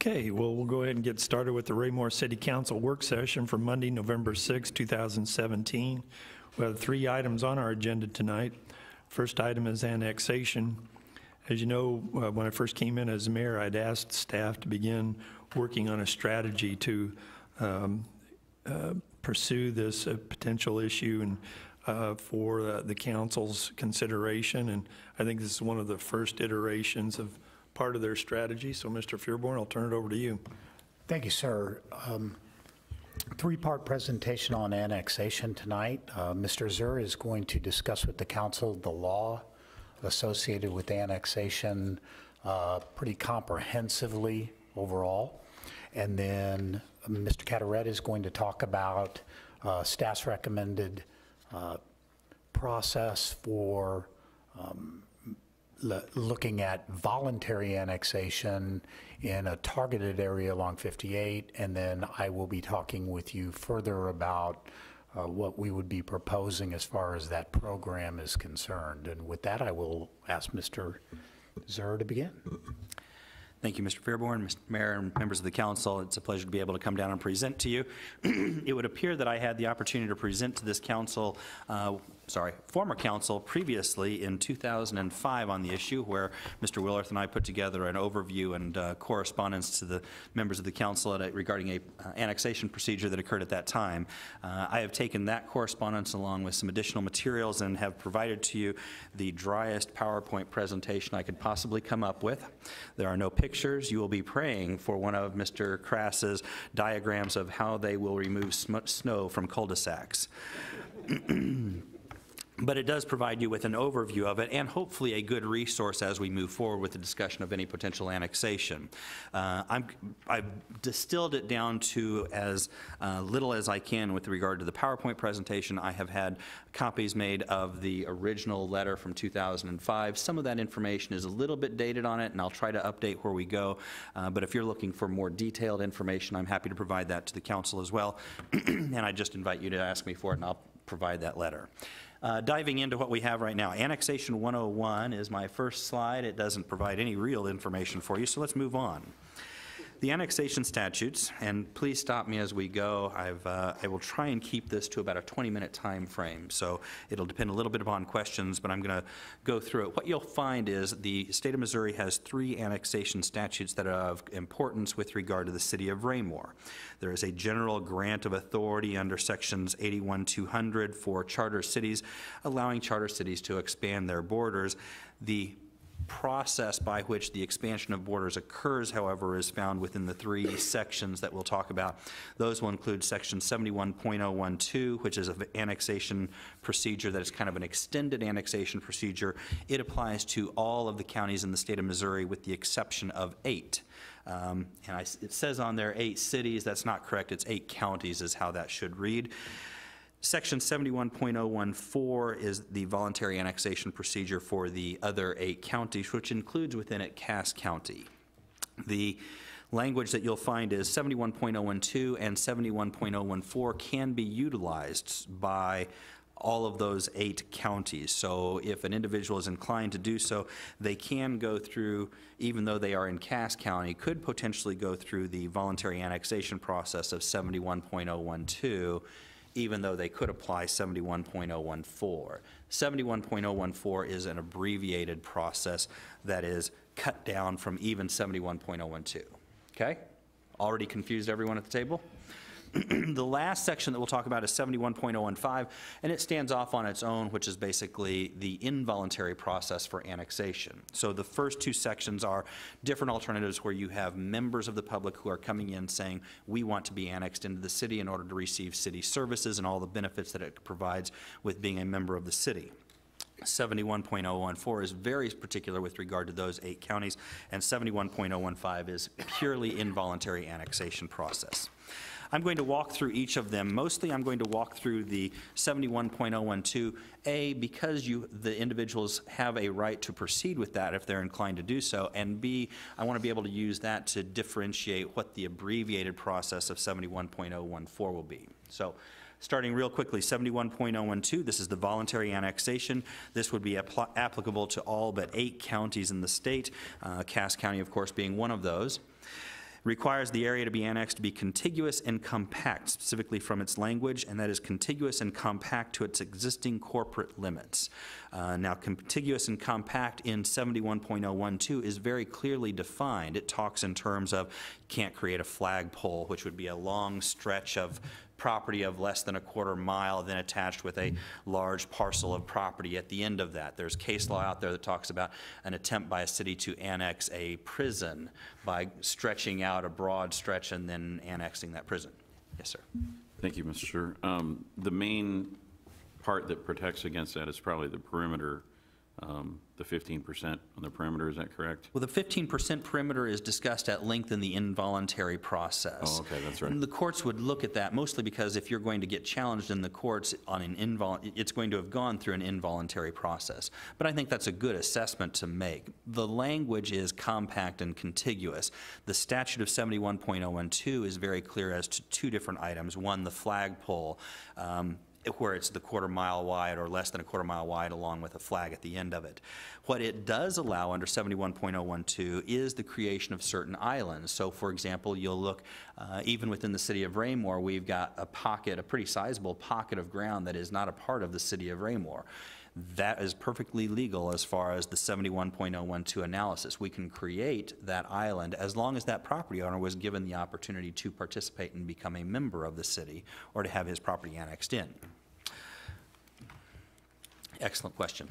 Okay, well, we'll go ahead and get started with the Raymore City Council work session for Monday, November 6, 2017. We have 3 items on our agenda tonight. First item is annexation. As you know, when I first came in as mayor, I'd asked staff to begin working on a strategy to pursue this potential issue and for the council's consideration. And I think this is one of the first iterations of part of their strategy. So, Mr. Fearborn, I'll turn it over to you. Thank you, sir. 3-part presentation on annexation tonight. Mr. Zur is going to discuss with the council the law associated with annexation pretty comprehensively overall. And then Mr. Cataret is going to talk about staff's recommended process for looking at voluntary annexation in a targeted area along 58, and then I will be talking with you further about what we would be proposing as far as that program is concerned. And with that, I will ask Mr. Zur to begin. Thank you, Mr. Fearborn, Mr. Mayor, and members of the council. It's a pleasure to be able to come down and present to you. It would appear that I had the opportunity to present to this council, former council previously in 2005 on the issue, where Mr. Willerth and I put together an overview and correspondence to the members of the council regarding a annexation procedure that occurred at that time. I have taken that correspondence along with some additional materials and have provided to you the driest PowerPoint presentation I could possibly come up with. There are no pictures. You will be praying for one of Mr. Crass's diagrams of how they will remove snow from cul-de-sacs. But it does provide you with an overview of it and hopefully a good resource as we move forward with the discussion of any potential annexation. I've distilled it down to as little as I can with regard to the PowerPoint presentation. I have had copies made of the original letter from 2005. Some of that information is a little bit dated on it, and I'll try to update where we go. But if you're looking for more detailed information, I'm happy to provide that to the council as well. And I just invite you to ask me for it, and I'll provide that letter. Diving into what we have right now, Annexation 101 is my first slide. It doesn't provide any real information for you, so let's move on. The annexation statutes, and please stop me as we go. I will try and keep this to about a 20-minute time frame, so it'll depend a little bit upon questions, but I'm going to go through it. What you'll find is the state of Missouri has 3 annexation statutes that are of importance with regard to the city of Raymore. There is a general grant of authority under sections 81-200 for charter cities, allowing charter cities to expand their borders. The process by which the expansion of borders occurs, however, is found within the 3 sections that we'll talk about. Those will include section 71.012, which is an annexation procedure that is kind of an extended annexation procedure. It applies to all of the counties in the state of Missouri with the exception of 8. It says on there 8 cities. That's not correct. It's 8 counties is how that should read. Section 71.014 is the voluntary annexation procedure for the other 8 counties, which includes within it Cass County. The language that you'll find is 71.012 and 71.014 can be utilized by all of those 8 counties. So if an individual is inclined to do so, they can go through, even though they are in Cass County, could potentially go through the voluntary annexation process of 71.012, even though they could apply 71.014. 71.014 is an abbreviated process that is cut down from even 71.012. Okay? Already confused everyone at the table? The last section that we'll talk about is 71.015, and it stands off on its own, which is basically the involuntary process for annexation. So the first 2 sections are different alternatives where you have members of the public who are coming in saying, we want to be annexed into the city in order to receive city services and all the benefits that it provides with being a member of the city. 71.014 is very particular with regard to those 8 counties, and 71.015 is purely involuntary annexation process. I'm going to walk through each of them. Mostly I'm going to walk through the 71.012, A, because the individuals have a right to proceed with that if they're inclined to do so, and B, I want to be able to use that to differentiate what the abbreviated process of 71.014 will be. So starting real quickly, 71.012, this is the voluntary annexation. This would be applicable to all but 8 counties in the state, Cass County, of course, being one of those. requires the area to be annexed to be contiguous and compact, specifically from its language, and that is contiguous and compact to its existing corporate limits. Now, contiguous and compact in 71.012 is very clearly defined. It talks in terms of you can't create a flagpole, which would be a long stretch of property of less than a quarter mile, then attached with a large parcel of property at the end of that. There's case law out there that talks about an attempt by a city to annex a prison by stretching out a broad stretch and then annexing that prison. Yes, sir. Thank you, Mr. Sir. The main part that protects against that is probably the perimeter, the 15% on the perimeter, is that correct? Well, the 15% perimeter is discussed at length in the involuntary process. Oh, okay, that's right. And the courts would look at that mostly because if you're going to get challenged in the courts on it's going to have gone through an involuntary process. But I think that's a good assessment to make. The language is compact and contiguous. The statute of 71.012 is very clear as to two different items. One, the flagpole, where it's the quarter mile wide or less than a quarter mile wide along with a flag at the end of it. What it does allow under 71.012 is the creation of certain islands. So for example, you'll look even within the city of Raymore, we've got a pocket, a pretty sizable pocket of ground that is not a part of the city of Raymore. That is perfectly legal as far as the 71.012 analysis. We can create that island as long as that property owner was given the opportunity to participate and become a member of the city or to have his property annexed in. Excellent question.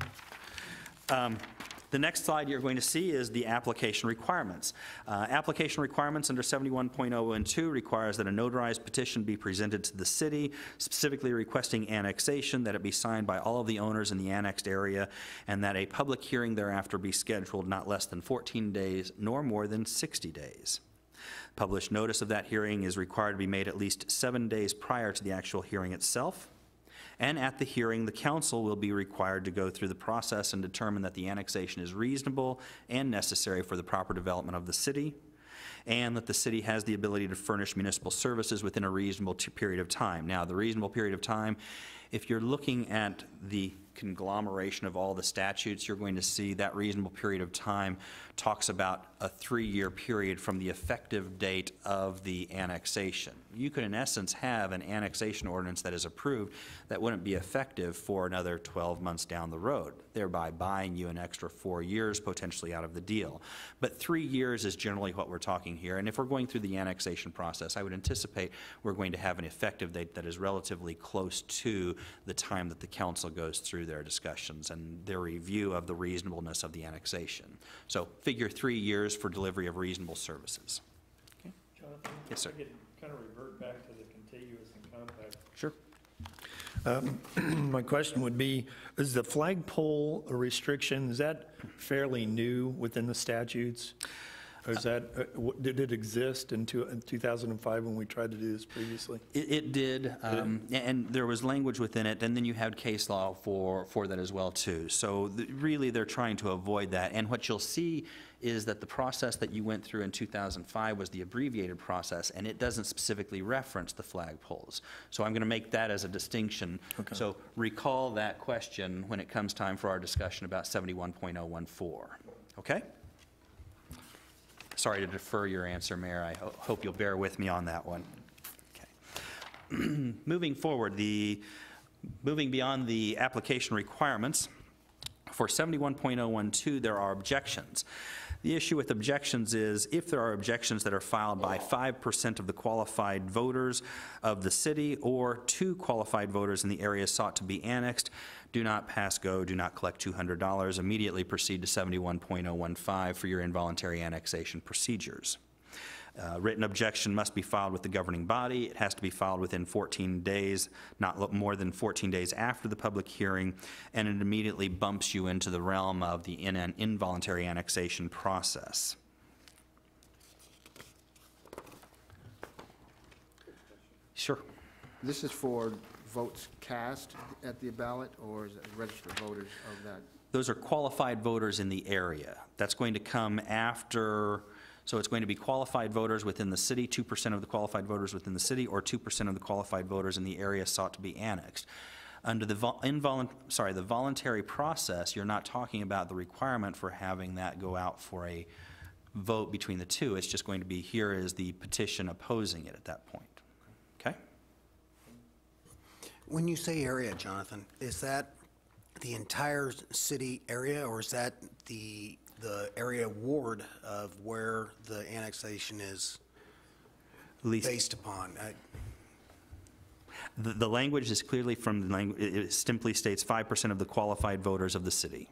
The next slide you're going to see is the application requirements. Application requirements under 71.012 requires that a notarized petition be presented to the city, specifically requesting annexation, that it be signed by all of the owners in the annexed area, and that a public hearing thereafter be scheduled not less than 14 days nor more than 60 days. Published notice of that hearing is required to be made at least 7 days prior to the actual hearing itself. And at the hearing, the council will be required to go through the process and determine that the annexation is reasonable and necessary for the proper development of the city, and that the city has the ability to furnish municipal services within a reasonable period of time. Now, the reasonable period of time, if you're looking at the conglomeration of all the statutes, you're going to see that reasonable period of time talks about a 3-year period from the effective date of the annexation. You could, in essence, have an annexation ordinance that is approved that wouldn't be effective for another 12 months down the road, thereby buying you an extra 4 years potentially out of the deal. But 3 years is generally what we're talking here, and if we're going through the annexation process, I would anticipate we're going to have an effective date that is relatively close to the time that the council goes through their discussions and their review of the reasonableness of the annexation. So figure 3 years for delivery of reasonable services. Okay. Jonathan? Yes, sir. I could kind of revert back to the contiguous and compact. Sure. My question would be, is the flagpole restriction, is that fairly new within the statutes? Or is that, did it exist in 2005 when we tried to do this previously? It did, and there was language within it, and then you had case law for that as well, too. So really, they're trying to avoid that. And what you'll see is that the process that you went through in 2005 was the abbreviated process, and it doesn't specifically reference the flagpoles. So I'm going to make that as a distinction. Okay. So recall that question when it comes time for our discussion about 71.014. Okay? Sorry to defer your answer, Mayor. I hope you'll bear with me on that one. Okay. Moving forward, moving beyond the application requirements, for 71.012, there are objections. The issue with objections is if there are objections that are filed by 5% of the qualified voters of the city or 2 qualified voters in the area sought to be annexed, do not pass go, do not collect $200, immediately proceed to 71.015 for your involuntary annexation procedures. Written objection must be filed with the governing body. It has to be filed within 14 days, not more than 14 days after the public hearing, and it immediately bumps you into the realm of the involuntary annexation process. Sure. This is for votes cast at the ballot, or is it registered voters of that? Those are qualified voters in the area. That's going to come after. So it's going to be qualified voters within the city, 2% of the qualified voters within the city, or 2% of the qualified voters in the area sought to be annexed. Under the the voluntary process, you're not talking about the requirement for having that go out for a vote between the two. It's just going to be, here is the petition opposing it at that point. Okay? When you say area, Jonathan, is that the entire city area, or is that the area ward of where the annexation is Least- based upon? The language is clearly from the language, it simply states 5% of the qualified voters of the city.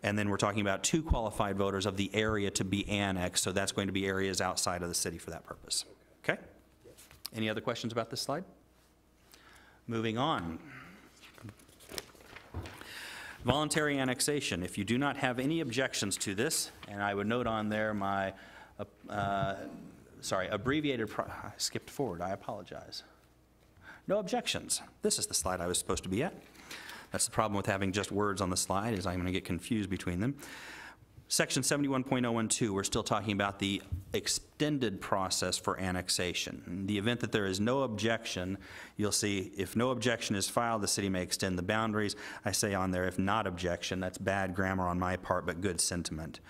And then we're talking about 2 qualified voters of the area to be annexed, so that's going to be areas outside of the city for that purpose. Okay? Any other questions about this slide? Moving on. Voluntary annexation. If you do not have any objections to this, and I would note on there my, abbreviated, I skipped forward, I apologize. No objections. This is the slide I was supposed to be at. That's the problem with having just words on the slide, is I'm going to get confused between them. Section 71.012, we're still talking about the extended process for annexation. In the event that there is no objection, you'll see if no objection is filed, the city may extend the boundaries. I say on there, if not objection, that's bad grammar on my part, but good sentiment.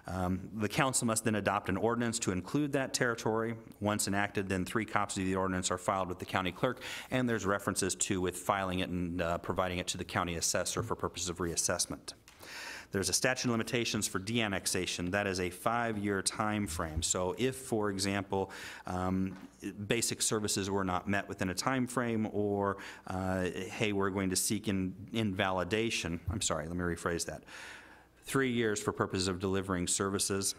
The council must then adopt an ordinance to include that territory. Once enacted, then 3 copies of the ordinance are filed with the county clerk, and there's references to with filing it and providing it to the county assessor for purposes of reassessment. There's a statute of limitations for de-annexation. That is a 5-year time frame. So if, for example, basic services were not met within a time frame, or, hey, we're going to seek invalidation, I'm sorry, let me rephrase that. 3 years for purposes of delivering services.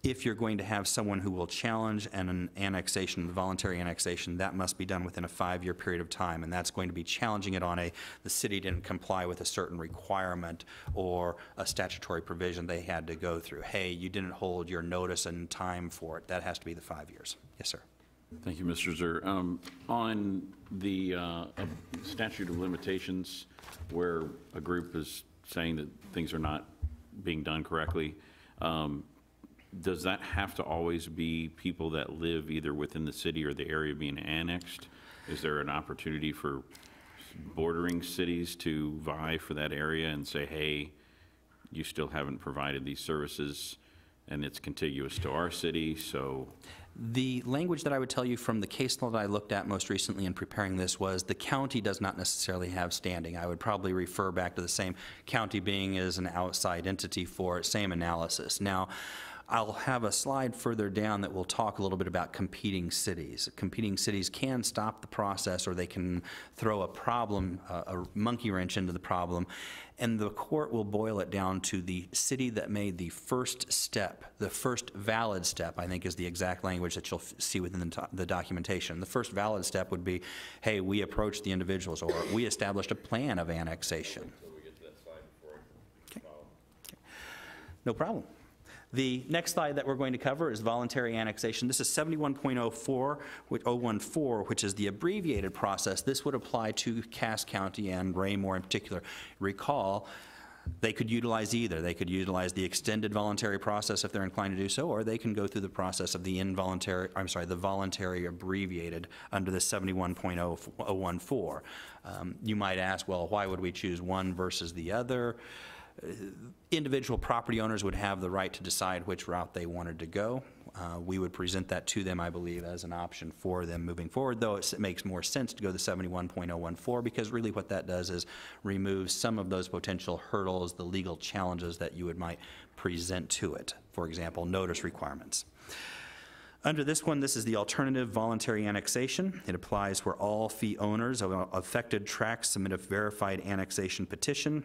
If you're going to have someone who will challenge an annexation, the voluntary annexation, that must be done within a 5-year period of time, and that's going to be challenging it on the city didn't comply with a certain requirement or a statutory provision they had to go through. Hey, you didn't hold your notice and time for it. That has to be the 5 years. Yes, sir. Thank you, Mr. Zur. On the statute of limitations, where a group is saying that things are not being done correctly, does that have to always be people that live either within the city or the area being annexed? Is there an opportunity for bordering cities to vie for that area and say, hey, you still haven't provided these services and it's contiguous to our city, so? The language that I would tell you from the case law that I looked at most recently in preparing this was the county does not necessarily have standing. I would probably refer back to the same county being as an outside entity for it, same analysis. Now, I'll have a slide further down that will talk a little bit about competing cities. Competing cities can stop the process, or they can throw a problem, a monkey wrench into the problem, and the court will boil it down to the city that made the first step, the first valid step, I think is the exact language that you'll see within the documentation. The first valid step would be, hey, we approached the individuals, or we established a plan of annexation. Okay. No problem. The next slide that we're going to cover is voluntary annexation. This is 71.04, which is the abbreviated process. This would apply to Cass County and Raymore in particular. Recall, they could utilize either. They could utilize the extended voluntary process if they're inclined to do so, or they can go through the process of the voluntary abbreviated under the 71.014. You might ask, well, why would we choose one versus the other? Individual property owners would have the right to decide which route they wanted to go. We would present that to them, I believe, as an option for them moving forward, though it makes more sense to go the 71.014, because really what that does is remove some of those potential hurdles, the legal challenges that you might present to it. For example, notice requirements. Under this one, this is the alternative voluntary annexation. It applies where all fee owners of affected tracts submit a verified annexation petition.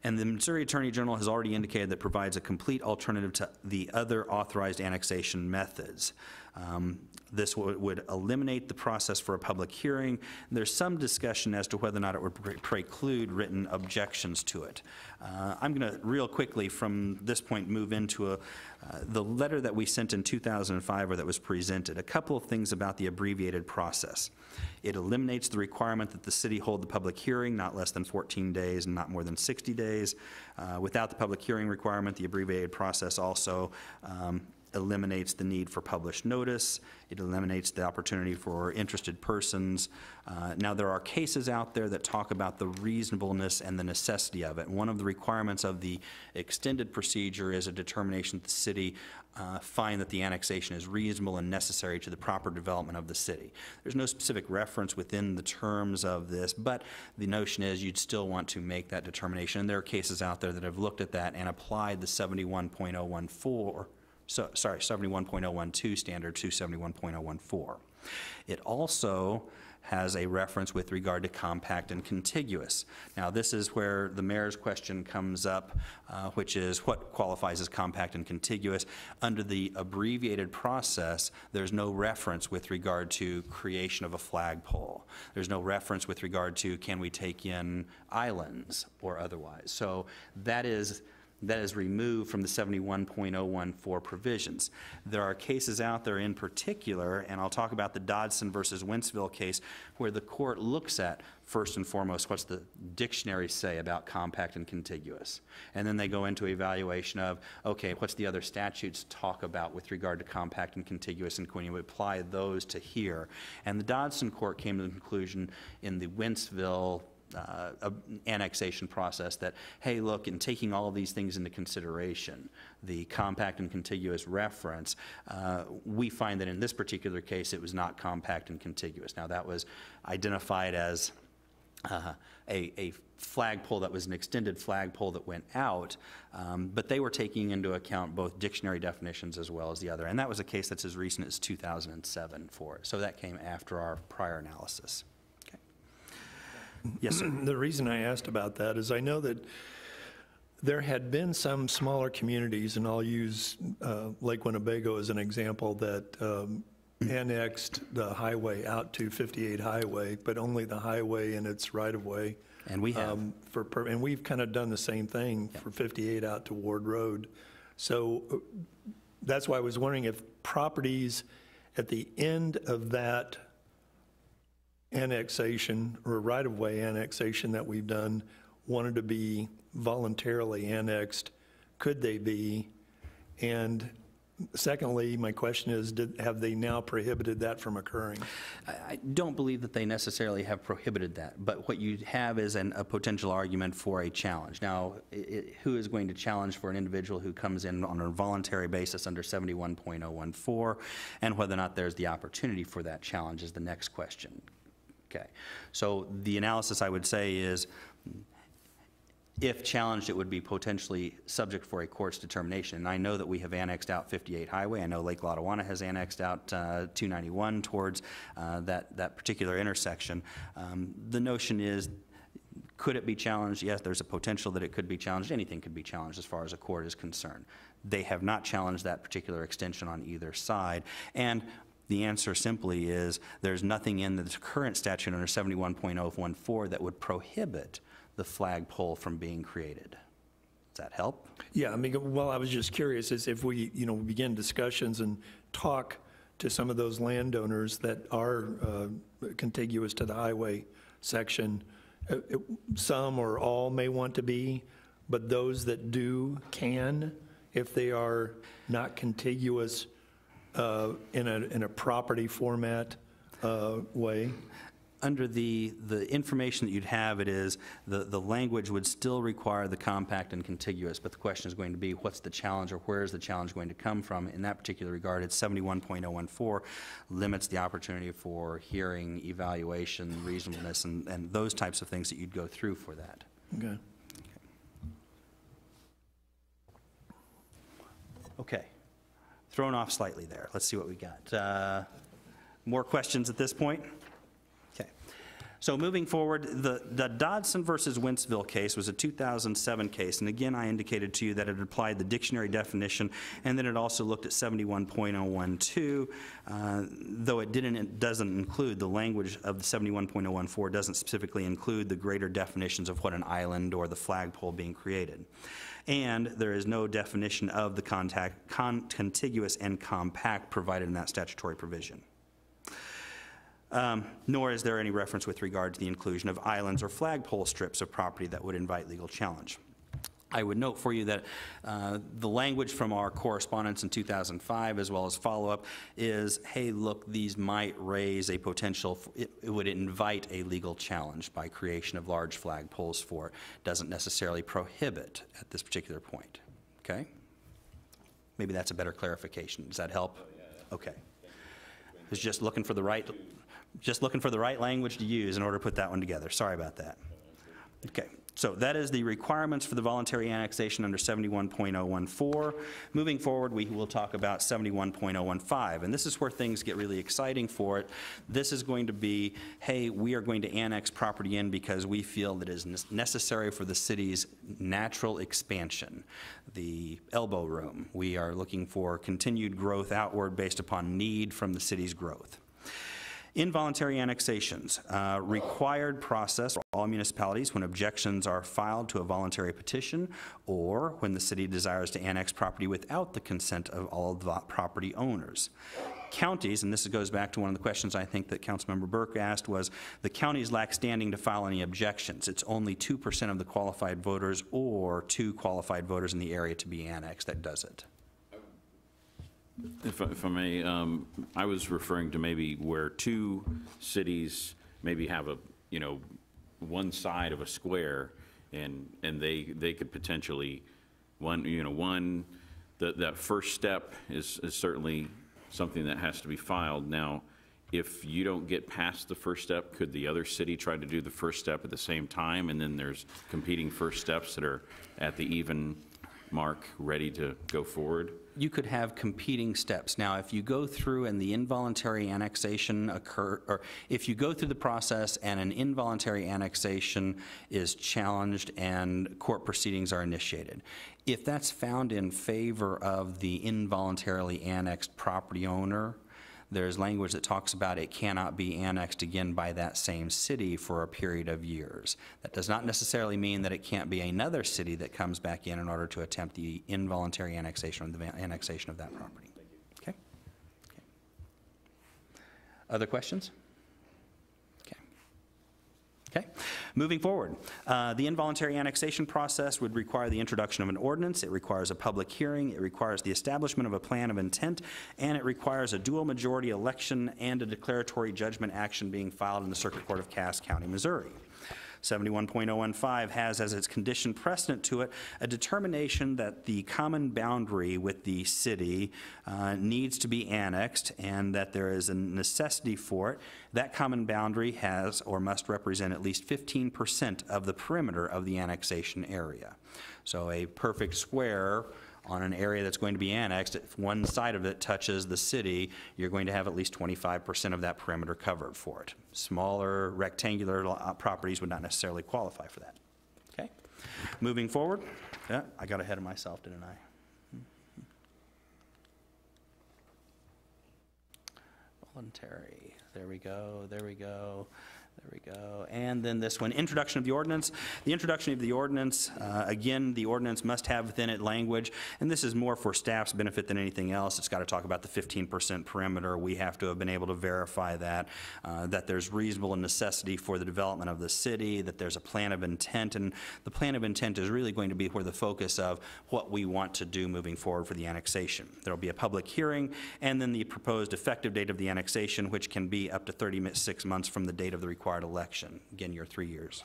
And the Missouri Attorney General has already indicated that provides a complete alternative to the other authorized annexation methods. This would eliminate the process for a public hearing. There's some discussion as to whether or not it would preclude written objections to it. I'm going to real quickly from this point move into the letter that we sent in 2005 or that was presented. A couple of things about the abbreviated process. It eliminates the requirement that the city hold the public hearing not less than 14 days and not more than 60 days. Without the public hearing requirement, the abbreviated process also eliminates the need for published notice. It eliminates the opportunity for interested persons. Now, there are cases out there that talk about the reasonableness and the necessity of it. One of the requirements of the extended procedure is a determination that the city find that the annexation is reasonable and necessary to the proper development of the city. There's no specific reference within the terms of this, but the notion is you'd still want to make that determination. And there are cases out there that have looked at that and applied the 71.014, sorry, 71.012 standard to 71.014. It also has a reference with regard to compact and contiguous. Now, this is where the mayor's question comes up, which is what qualifies as compact and contiguous. Under the abbreviated process, there's no reference with regard to creation of a flagpole. There's no reference with regard to can we take in islands or otherwise. So that is removed from the 71.014 provisions. There are cases out there in particular, and I'll talk about the Dodson versus Wentzville case, where the court looks at, first and foremost, what's the dictionary say about compact and contiguous? And then they go into evaluation of, okay, what's the other statutes talk about with regard to compact and contiguous, and can you apply those to here? And the Dodson court came to the conclusion in the Wentzville annexation process that, hey, look, in taking all of these things into consideration, the compact and contiguous reference, we find that in this particular case it was not compact and contiguous. Now, that was identified as a flagpole that was an extended flagpole that went out, but they were taking into account both dictionary definitions as well as the other. And that was a case that's as recent as 2007 for it. So that came after our prior analysis. Yes, sir. The reason I asked about that is I know that there had been some smaller communities, and I'll use Lake Winnebago as an example, that annexed the highway out to 58 Highway, but only the highway and its right-of-way. And we have. And we've kind of done the same thing for 58 out to Ward Road. So that's why I was wondering if properties at the end of that annexation or right-of-way annexation that we've done wanted to be voluntarily annexed, could they be? And secondly, my question is, have they now prohibited that from occurring? I don't believe that they necessarily have prohibited that, but what you have is a potential argument for a challenge. Now, who is going to challenge for an individual who comes in on a voluntary basis under 71.014, and whether or not there's the opportunity for that challenge is the next question. Okay, so the analysis I would say is, if challenged, it would be potentially subject for a court's determination. And I know that we have annexed out 58 Highway. I know Lake Lotawana has annexed out 291 towards that particular intersection. The notion is, could it be challenged? Yes, there's a potential that it could be challenged. Anything could be challenged as far as a court is concerned. They have not challenged that particular extension on either side. And the answer simply is there's nothing in the current statute under 71.014 that would prohibit the flagpole from being created. Does that help? Yeah, I mean, well, I was just curious, is if we, begin discussions and talk to some of those landowners that are contiguous to the highway section, some or all may want to be, but those that do can, if they are not contiguous in a property format way. Under the information that you'd have, it is the language would still require the compact and contiguous, but the question is going to be what's the challenge, or where is the challenge going to come from? In that particular regard, it's 71.014 limits the opportunity for hearing, evaluation, reasonableness, and those types of things that you'd go through for that. Okay. Okay. Thrown off slightly there. Let's see what we got. More questions at this point? Okay. So moving forward, the Dodson versus Wentzville case was a 2007 case, and again, I indicated to you that it applied the dictionary definition, and then it also looked at 71.012, though it doesn't include the language of the 71.014, doesn't specifically include the greater definitions of what an island or the flagpole being created. And there is no definition of the contiguous and compact provided in that statutory provision. Nor is there any reference with regard to the inclusion of islands or flagpole strips of property that would invite legal challenge. I would note for you that the language from our correspondence in 2005, as well as follow-up, is, hey, look, these might raise a potential, it would invite a legal challenge by creation of large flagpoles for it. Doesn't necessarily prohibit at this particular point, okay? Maybe that's a better clarification. Does that help? Okay. I was just looking for the right language to use in order to put that one together. Sorry about that. Okay. So that is the requirements for the voluntary annexation under 71.014. Moving forward, we will talk about 71.015, and this is where things get really exciting for it. This is going to be, hey, we are going to annex property in because we feel that it is necessary for the city's natural expansion. The elbow room, we are looking for continued growth outward based upon need from the city's growth. Involuntary annexations, required process for all municipalities when objections are filed to a voluntary petition or when the city desires to annex property without the consent of all the property owners. Counties, and this goes back to one of the questions I think that Councilmember Burke asked, was the counties lack standing to file any objections. It's only 2% of the qualified voters or 2 qualified voters in the area to be annexed that does it. If I may, I was referring to maybe where 2 cities maybe have a, one side of a square, and they could potentially, that first step is certainly something that has to be filed. Now, if you don't get past the first step, could the other city try to do the first step at the same time, and then there's competing first steps that are at the even mark ready to go forward? You could have competing steps. Now, if you go through and the involuntary annexation or if you go through the process and an involuntary annexation is challenged and court proceedings are initiated, if that's found in favor of the involuntarily annexed property owner, there's language that talks about it cannot be annexed again by that same city for a period of years. That does not necessarily mean that it can't be another city that comes back in order to attempt the involuntary annexation or the annexation of that property. Okay? Other questions? Okay. Moving forward, the involuntary annexation process would require the introduction of an ordinance. It requires a public hearing. It requires the establishment of a plan of intent, and it requires a dual majority election and a declaratory judgment action being filed in the Circuit Court of Cass County, Missouri. 71.015 has as its condition precedent to it a determination that the common boundary with the city needs to be annexed and that there is a necessity for it. That common boundary has or must represent at least 15% of the perimeter of the annexation area. So a perfect square on an area that's going to be annexed, if one side of it touches the city, you're going to have at least 25% of that perimeter covered for it. Smaller rectangular properties would not necessarily qualify for that. Okay? Moving forward, yeah, I got ahead of myself, didn't I? Voluntary, there we go, there we go. There we go. And then this one, introduction of the ordinance. The introduction of the ordinance, again, the ordinance must have within it language, and this is more for staff's benefit than anything else. It's got to talk about the 15% perimeter. We have to have been able to verify that there's reasonable necessity for the development of the city, that there's a plan of intent, and the plan of intent is really going to be where the focus of what we want to do moving forward for the annexation. There will be a public hearing, and then the proposed effective date of the annexation, which can be up to 36 months from the date of the required election. Again, your 3 years.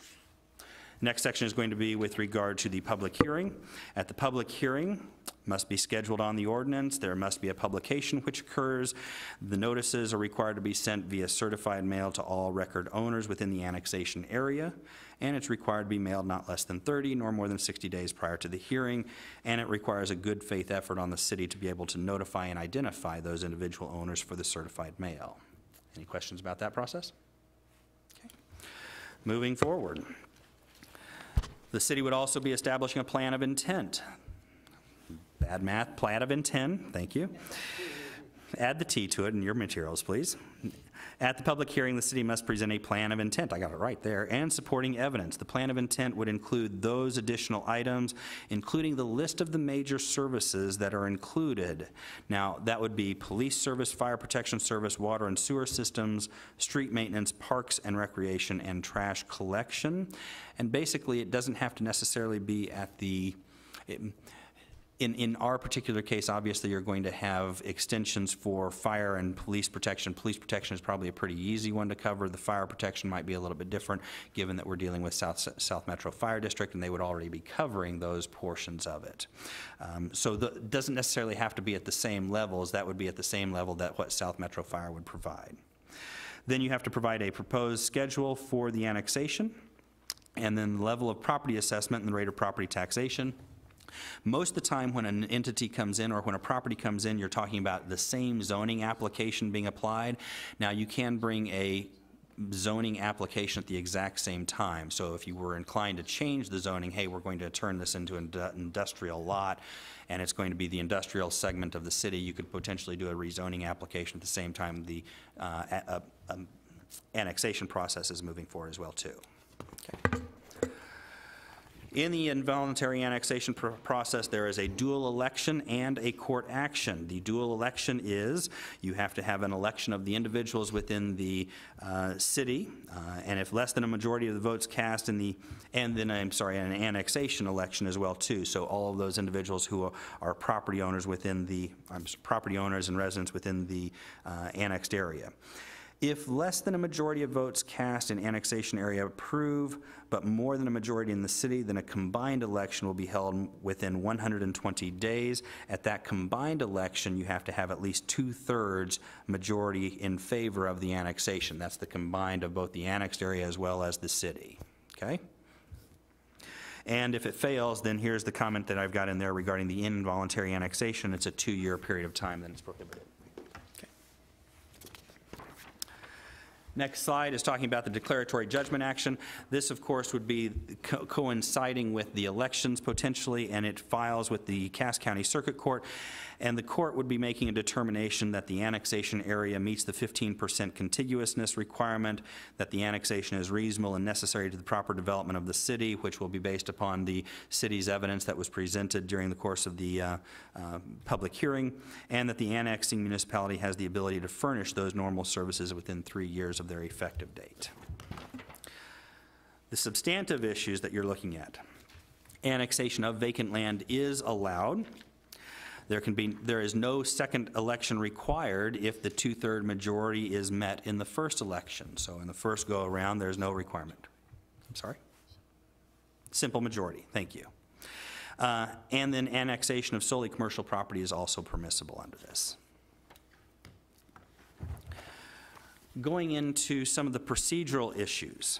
Next section is going to be with regard to the public hearing. At the public hearing, must be scheduled on the ordinance. There must be a publication which occurs. The notices are required to be sent via certified mail to all record owners within the annexation area, and it's required to be mailed not less than 30 nor more than 60 days prior to the hearing, and it requires a good faith effort on the city to be able to notify and identify those individual owners for the certified mail. Any questions about that process? Moving forward, the city would also be establishing a plan of intent. Bad math, plan of intent, thank you. Add the T to it in your materials, please. At the public hearing, the city must present a plan of intent, I got it right there, and supporting evidence. The plan of intent would include those additional items, including the list of the major services that are included. Now, that would be police service, fire protection service, water and sewer systems, street maintenance, parks and recreation, and trash collection. And basically, it doesn't have to necessarily be at the In our particular case, obviously, you're going to have extensions for fire and police protection. Police protection is probably a pretty easy one to cover. The fire protection might be a little bit different, given that we're dealing with South Metro Fire District, and they would already be covering those portions of it. So it doesn't necessarily have to be at the same levels. That would be at the same level that what South Metro Fire would provide. Then you have to provide a proposed schedule for the annexation, and then the level of property assessment and the rate of property taxation. Most of the time when an entity comes in or when a property comes in, you're talking about the same zoning application being applied. Now, you can bring a zoning application at the exact same time. So if you were inclined to change the zoning, hey, we're going to turn this into an industrial lot, and it's going to be the industrial segment of the city, you could potentially do a rezoning application at the same time the annexation process is moving forward as well, too. Okay. In the involuntary annexation process, there is a dual election and a court action. The dual election is you have to have an election of the individuals within the city, and if less than a majority of the votes cast in the, and then an annexation election as well too. So all of those individuals who are property owners within the property owners and residents within the annexed area. If less than a majority of votes cast in annexation area approve, but more than a majority in the city, then a combined election will be held within 120 days. At that combined election, you have to have at least 2/3 majority in favor of the annexation. That's the combined of both the annexed area as well as the city, okay? And if it fails, then here's the comment that I've got in there regarding the involuntary annexation. It's a 2-year period of time that it's prohibited. Next slide is talking about the declaratory judgment action. This, of course, would be coinciding with the elections potentially, and it files with the Cass County Circuit Court. And the court would be making a determination that the annexation area meets the 15% contiguousness requirement, that the annexation is reasonable and necessary to the proper development of the city, which will be based upon the city's evidence that was presented during the course of the public hearing, and that the annexing municipality has the ability to furnish those normal services within 3 years of their effective date. The substantive issues that you're looking at. Annexation of vacant land is allowed. There is no second election required if the 2/3 majority is met in the first election. So in the first go around, there's no requirement. I'm sorry? Simple majority, thank you. And then annexation of solely commercial property is also permissible under this. Going into some of the procedural issues.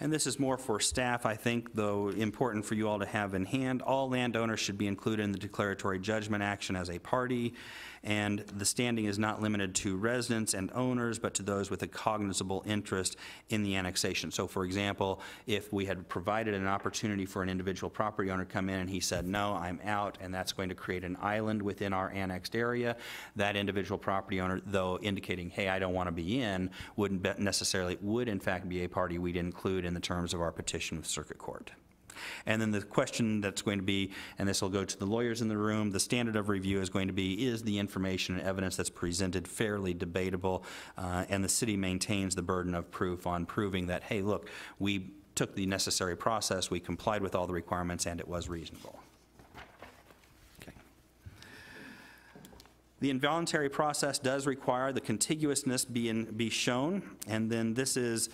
And this is more for staff, I think, though important for you all to have in hand. All landowners should be included in the declaratory judgment action as a party, and the standing is not limited to residents and owners, but to those with a cognizable interest in the annexation. So, for example, if we had provided an opportunity for an individual property owner to come in and he said, no, I'm out, and that's going to create an island within our annexed area, that individual property owner, though indicating, hey, I don't want to be in, would in fact be a party we'd include in the terms of our petition with Circuit Court. And then the question that's going to be, and this will go to the lawyers in the room, the standard of review is going to be, is the information and evidence that's presented fairly debatable? And the city maintains the burden of proof on proving that, hey, look, we took the necessary process, we complied with all the requirements, and it was reasonable. Okay. The involuntary process does require the contiguousness be shown, and then this is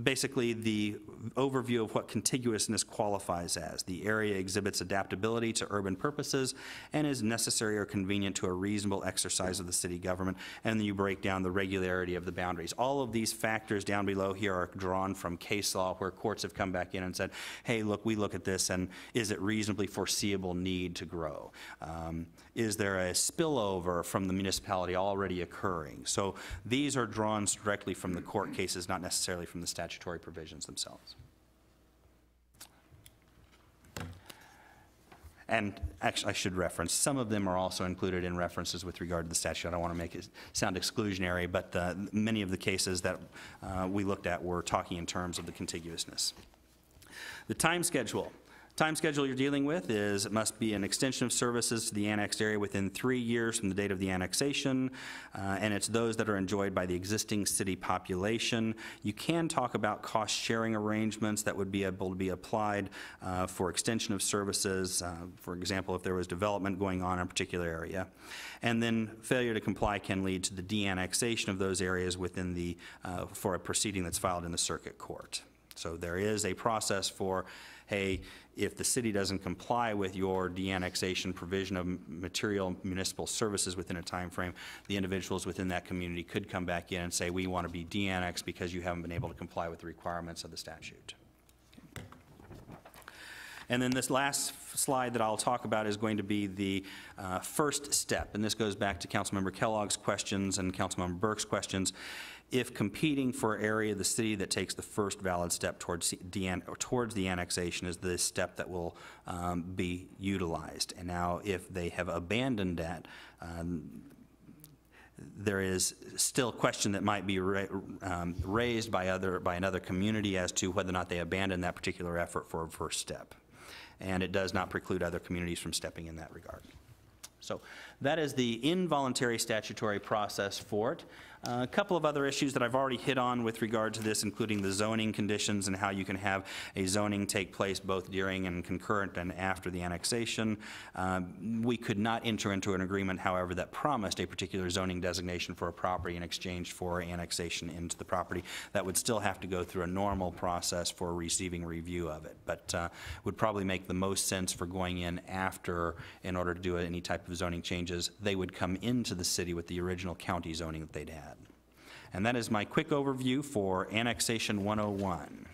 basically the overview of what contiguousness qualifies as. The area exhibits adaptability to urban purposes and is necessary or convenient to a reasonable exercise of the city government, and then you break down the regularity of the boundaries. All of these factors down below here are drawn from case law where courts have come back in and said, hey, look, we look at this and is it reasonably foreseeable need to grow? Is there a spillover from the municipality already occurring? So these are drawn directly from the court cases, not necessarily from the statutory provisions themselves. And actually, I should reference, some of them are also included in references with regard to the statute. I don't want to make it sound exclusionary, but many of the cases that we looked at were talking in terms of the contiguousness. The time schedule. Time schedule you're dealing with is, it must be an extension of services to the annexed area within 3 years from the date of the annexation, and it's those that are enjoyed by the existing city population. You can talk about cost-sharing arrangements that would be able to be applied for extension of services, for example, if there was development going on in a particular area. And then failure to comply can lead to the de-annexation of those areas within the, for a proceeding that's filed in the circuit court. So there is a process for, hey, if the city doesn't comply with your de-annexation provision of material municipal services within a time frame, the individuals within that community could come back in and say, we want to be de-annexed because you haven't been able to comply with the requirements of the statute. And then this last slide that I'll talk about is going to be the first step, and this goes back to Councilmember Kellogg's questions and Councilmember Burke's questions. If competing for area of the city that takes the first valid step towards the annexation is the step that will be utilized. And now if they have abandoned that, there is still a question that might be raised by another community as to whether or not they abandon that particular effort for a first step. And it does not preclude other communities from stepping in that regard. So that is the involuntary statutory process for it. A couple of other issues that I've already hit on with regard to this, including the zoning conditions and how you can have a zoning take place both during and concurrent and after the annexation. We could not enter into an agreement, however, that promised a particular zoning designation for a property in exchange for annexation into the property. That would still have to go through a normal process for receiving review of it, but would probably make the most sense for going in after in order to do any type of zoning changes. They would come into the city with the original county zoning that they'd had. And that is my quick overview for Annexation 101.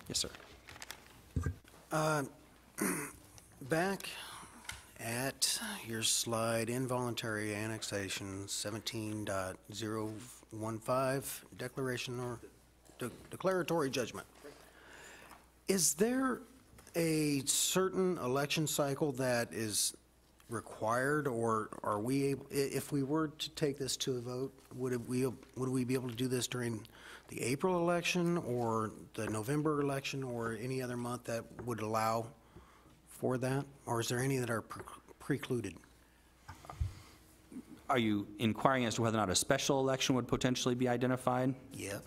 Yes, sir. Back at your slide, involuntary annexation 17.015, declaration or declaratory judgment. Is there a certain election cycle that is required, or are we, if we were to take this to a vote, would we be able to do this during the April election or the November election or any other month that would allow for that? Or is there any that are precluded? Are you inquiring as to whether or not a special election would potentially be identified? Yeah.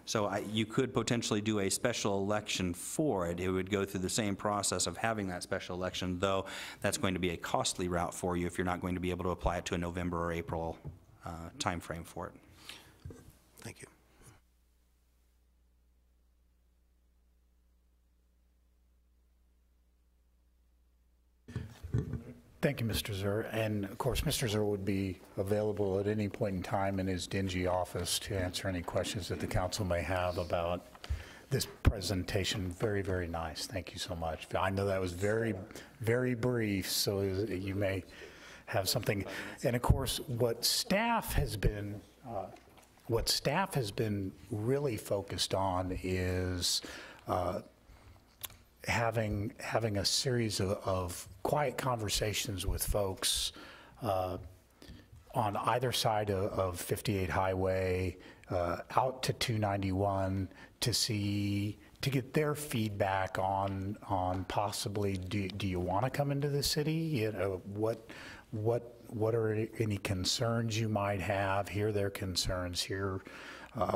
So you could potentially do a special election for it. It would go through the same process of having that special election, though that's going to be a costly route for you if you're not going to be able to apply it to a November or April time frame for it. Thank you. Thank you, Mr. Zur. And of course, Mr. Zur would be available at any point in time in his dingy office to answer any questions that the council may have about this presentation. Very, very nice. Thank you so much. I know that was very, very brief, so you may have something. And of course, what staff has been really focused on is having a series of quiet conversations with folks on either side of 58 Highway, out to 291 to get their feedback on possibly do you want to come into the city? You know, what are any concerns you might have? Hear their concerns, hear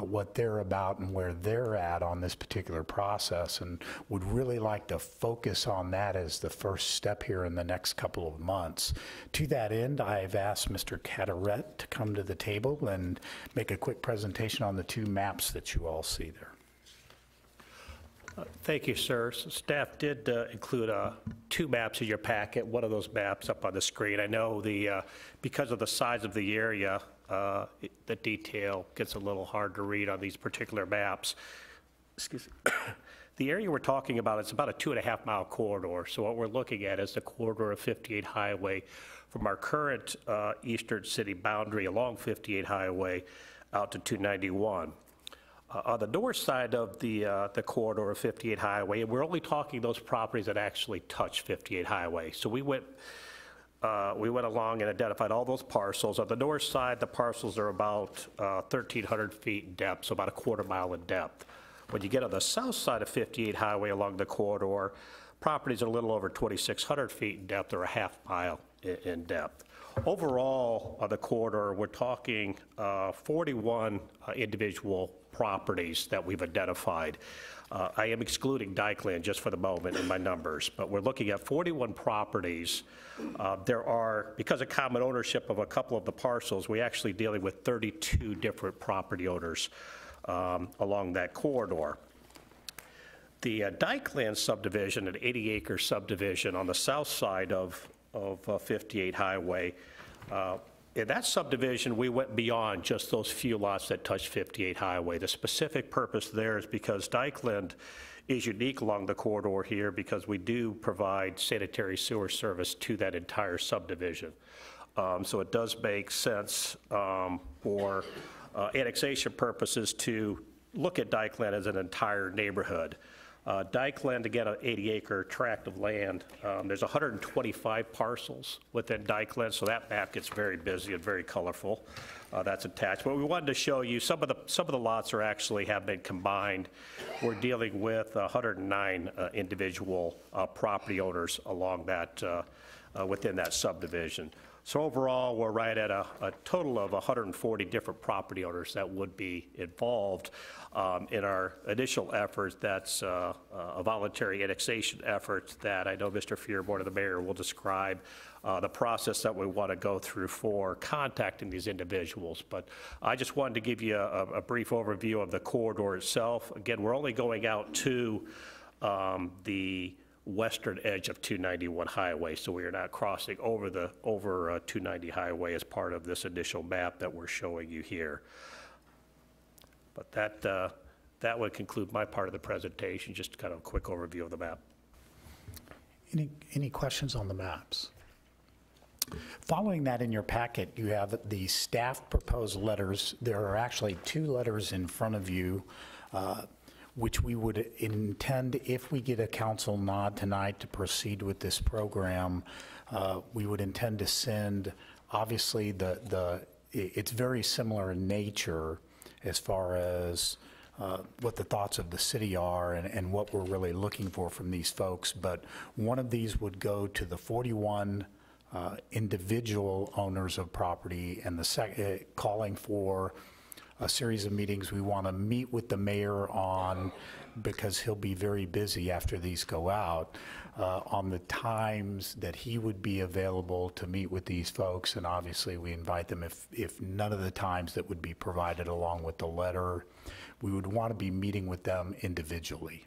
what they're about and where they're at on this particular process, and would really like to focus on that as the first step here in the next couple of months. To that end, I've asked Mr. Cataret to come to the table and make a quick presentation on the two maps that you all see there. Thank you, sir. So staff did include two maps in your packet. One of those maps up on the screen. I know because of the size of the area, the detail gets a little hard to read on these particular maps. Excuse me. The area we're talking about, it's about a 2.5 mile corridor. So what we're looking at is the corridor of 58 Highway from our current eastern city boundary along 58 Highway out to 291. On the north side of the corridor of 58 Highway, and we're only talking those properties that actually touch 58 Highway. So we went along and identified all those parcels. On the north side, the parcels are about 1,300 feet in depth, so about a 1/4 mile in depth. When you get on the south side of 58 Highway along the corridor, properties are a little over 2,600 feet in depth or a half mile in depth. Overall, on the corridor, we're talking 41 individual properties that we've identified. I am excluding Dykeland just for the moment in my numbers, but we're looking at 41 properties. There are, because of common ownership of a couple of the parcels, we're actually dealing with 32 different property owners along that corridor. The Dykeland subdivision, an 80-acre subdivision on the south side of 58 Highway, in that subdivision, we went beyond just those few lots that touch 58 Highway. The specific purpose there is because Dykeland is unique along the corridor here because we do provide sanitary sewer service to that entire subdivision. So it does make sense for annexation purposes to look at Dykeland as an entire neighborhood. Dykeland, again, an 80-acre tract of land. There's 125 parcels within Dykeland, so that map gets very busy and very colorful. That's attached. But we wanted to show you some of the lots are actually have been combined. We're dealing with 109 individual property owners along that within that subdivision. So overall, we're right at a total of 140 different property owners that would be involved in our initial efforts. That's a voluntary annexation effort that I know Mr. Fierborn, the mayor, will describe the process that we want to go through for contacting these individuals. But I just wanted to give you a brief overview of the corridor itself. Again, we're only going out to the western edge of 291 Highway, so we are not crossing over 290 Highway as part of this initial map that we're showing you here. But that would conclude my part of the presentation, just kind of a quick overview of the map. Any questions on the maps? Following that in your packet, you have the staff proposed letters. There are actually 2 letters in front of you which we would intend, if we get a council nod tonight to proceed with this program, we would intend to send, obviously, it's very similar in nature as far as what the thoughts of the city are and what we're really looking for from these folks. But one of these would go to the 41 individual owners of property, and the calling for a series of meetings we want to meet with the mayor on, because he'll be very busy after these go out, on the times that he would be available to meet with these folks. And obviously we invite them, if none of the times that would be provided along with the letter, we would want to be meeting with them individually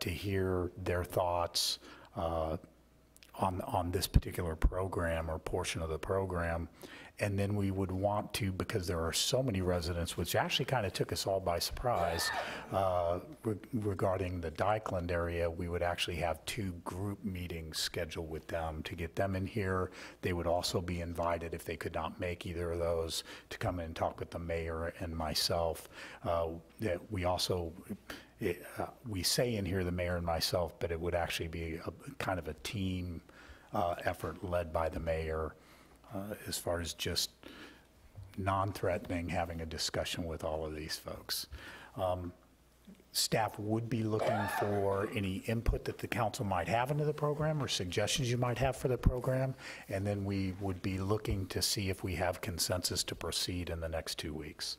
to hear their thoughts on this particular program or portion of the program. And then we would want to, because there are so many residents, which actually kind of took us all by surprise, regarding the Dykeland area, we would actually have 2 group meetings scheduled with them to get them in here. They would also be invited, if they could not make either of those, to come in and talk with the mayor and myself. That we also, we say in here the mayor and myself, but it would actually be kind of a team effort led by the mayor. As far as just non-threatening, having a discussion with all of these folks. Staff would be looking for any input that the council might have into the program or suggestions you might have for the program, and then we would be looking to see if we have consensus to proceed in the next 2 weeks.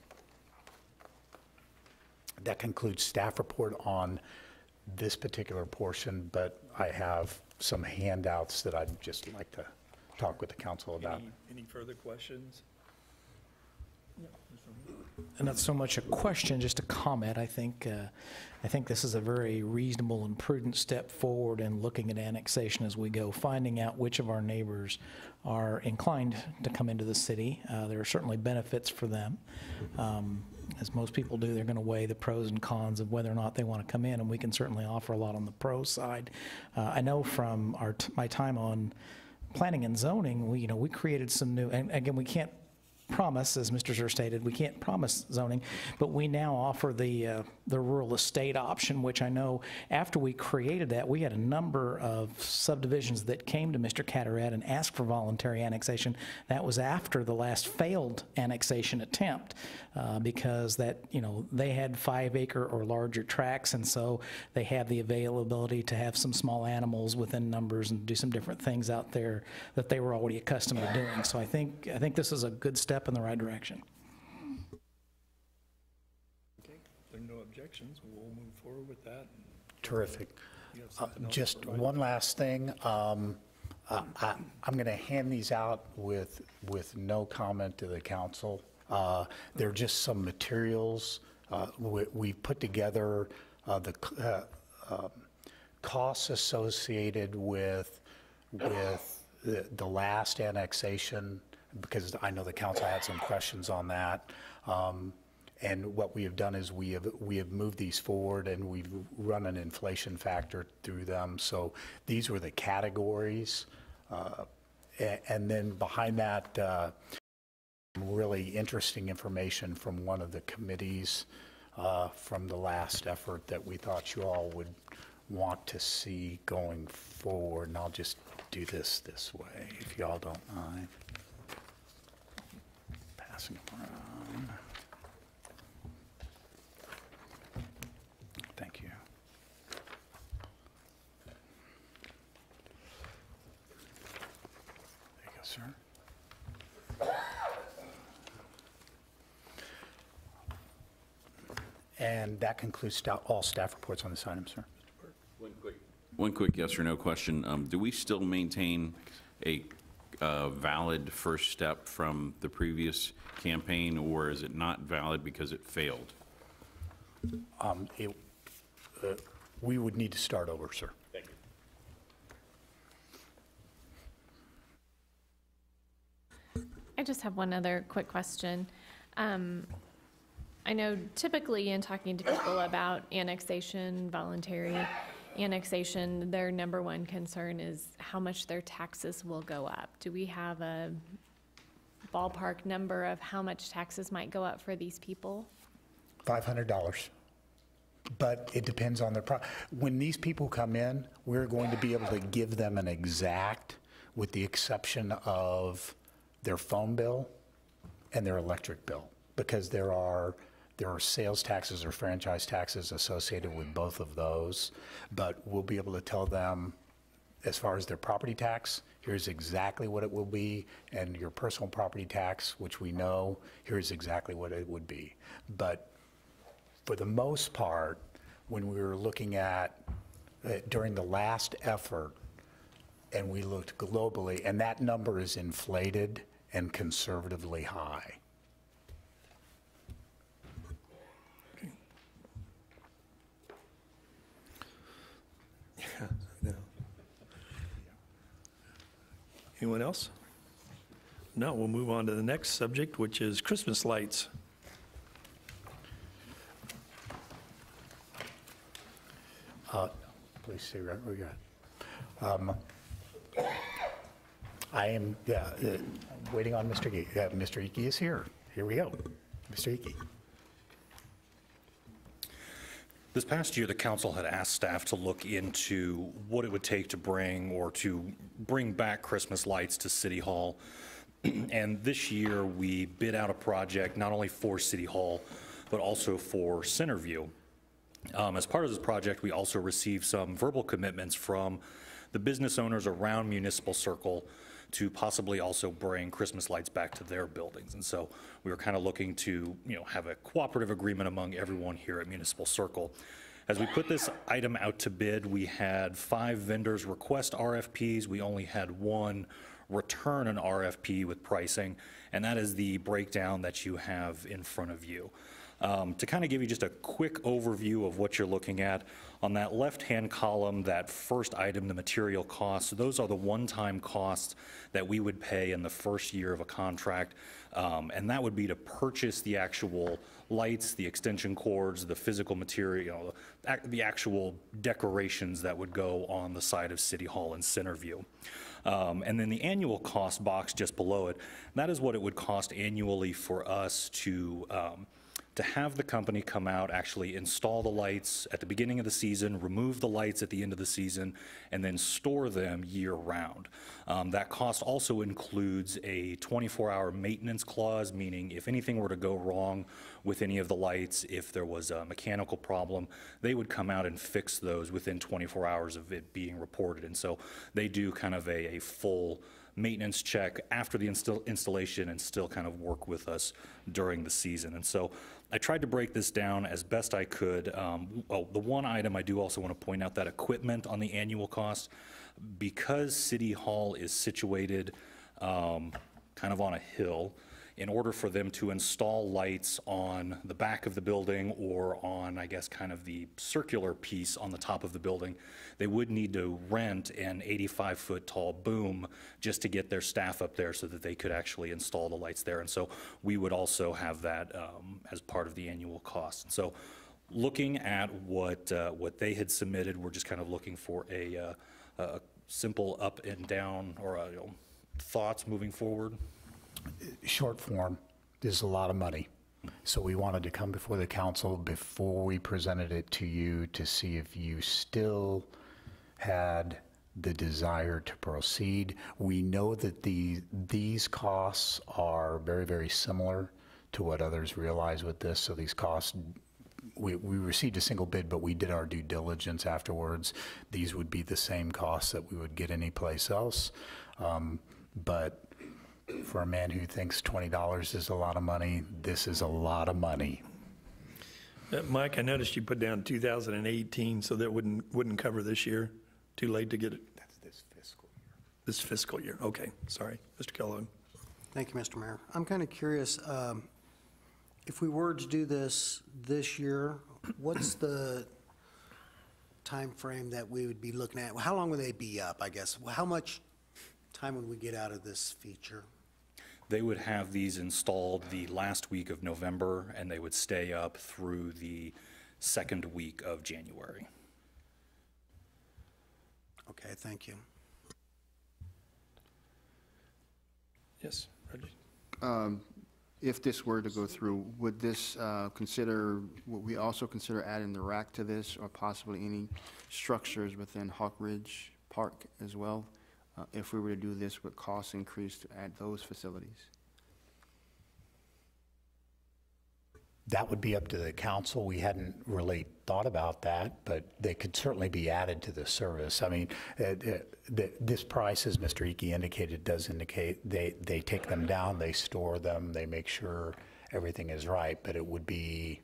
That concludes staff report on this particular portion, but I have some handouts that I'd just like to talk with the council about. Any further questions? And not so much a question, just a comment. I think this is a very reasonable and prudent step forward in looking at annexation as we go, finding out which of our neighbors are inclined to come into the city. There are certainly benefits for them. As most people do, they're going to weigh the pros and cons of whether or not they want to come in, and we can certainly offer a lot on the pro side. I know from my time on planning and zoning, we created some new, and again, we can't promise, as Mr. Zur stated, we can't promise zoning, but we now offer the rural estate option, which I know after we created that, we had a number of subdivisions that came to Mr. Cataret and asked for voluntary annexation. That was after the last failed annexation attempt, because that, they had 5-acre or larger tracts, and so they have the availability to have some small animals within numbers and do some different things out there that they were already accustomed to doing. So I think this is a good step in the right direction. Okay, if there are no objections, we'll move forward with that. Terrific. You have something else Just to provide? one last thing. I'm going to hand these out with no comment to the council. They're just some materials. We put together the costs associated with the last annexation, because I know the council had some questions on that. And what we have done is we have moved these forward, and we've run an inflation factor through them. So these were the categories. And then behind that, really interesting information from one of the committees from the last effort that we thought you all would want to see going forward. And I'll just do this way, if you all don't mind. Passing them around. Thank you. There you go, sir. And that concludes all staff reports on this item, sir. One quick yes or no question. Do we still maintain a valid first step from the previous campaign, or is it not valid because it failed? We would need to start over, sir. Thank you. I just have one other quick question. I know typically in talking to people about annexation, voluntary annexation, their number one concern is how much their taxes will go up. Do we have a ballpark number of how much taxes might go up for these people? $500. But it depends on their when these people come in, we're going to be able to give them an exact, with the exception of their phone bill and their electric bill, because there are sales taxes or franchise taxes associated with both of those. But we'll be able to tell them, as far as their property tax, here's exactly what it will be, and your personal property tax, which we know, here's exactly what it would be. But for the most part, when we were looking at, during the last effort, and we looked globally, and that number is inflated and conservatively high. Anyone else? No, we'll move on to the next subject, which is Christmas lights. Please stay right where you're at. I am waiting on Mr. Ike. Mr. Ike is here. Here we go. Mr. Ike. This past year, the council had asked staff to look into what it would take to bring back Christmas lights to City Hall. And this year, we bid out a project not only for City Hall, but also for Centerview. As part of this project, we also received some verbal commitments from the business owners around Municipal Circle to possibly also bring Christmas lights back to their buildings. And so we were kind of looking to, have a cooperative agreement among everyone here at Municipal Circle. As we put this item out to bid, we had 5 vendors request RFPs. We only had 1 return an RFP with pricing, and that is the breakdown that you have in front of you. To kind of give you just a quick overview of what you're looking at, on that left-hand column, that first item, the material costs, those are the one-time costs that we would pay in the first year of a contract. And that would be to purchase the actual lights, the extension cords, the physical material, the actual decorations that would go on the side of City Hall in Centerview. And then the annual cost box just below it, that is what it would cost annually for us to have the company come out, actually install the lights at the beginning of the season, remove the lights at the end of the season, and then store them year-round. That cost also includes a 24-hour maintenance clause, meaning if anything were to go wrong with any of the lights, if there was a mechanical problem, they would come out and fix those within 24 hours of it being reported. And so they do kind of a full maintenance check after the installation and still kind of work with us during the season. And so I tried to break this down as best I could. The one item I do also want to point out, that equipment on the annual cost, because City Hall is situated kind of on a hill, in order for them to install lights on the back of the building or on, I guess, kind of the circular piece on the top of the building, they would need to rent an 85-foot tall boom just to get their staff up there so that they could actually install the lights there. And so we would also have that as part of the annual cost. And so looking at what they had submitted, we're just kind of looking for a simple up and down or thoughts moving forward. Short form, this is a lot of money. So we wanted to come before the council before we presented it to you to see if you still had the desire to proceed. We know that these costs are very, very similar to what others realize with this. So these costs, we received a single bid, but we did our due diligence afterwards. These would be the same costs that we would get anyplace else. But for a man who thinks $20 is a lot of money, this is a lot of money. Mike, I noticed you put down 2018, so that wouldn't cover this year? Too late to get it? That's this fiscal year. This fiscal year, okay, sorry. Mr. Kellogg. Thank you, Mr. Mayor. I'm kind of curious, if we were to do this year, what's the time frame that we would be looking at? How long would they be up, I guess? How much time would we get out of this feature? They would have these installed the last week of November, and they would stay up through the second week of January. Okay, thank you. Yes, Reggie. If this were to go through, would this would we also consider adding the rack to this, or possibly any structures within Hawk Ridge Park as well? If we were to do this, would costs increase to add those facilities? That would be up to the council. We hadn't really thought about that, but they could certainly be added to the service. I mean, this price, as Mr. Icky indicated, does indicate they take them down, they store them, they make sure everything is right, but it would be,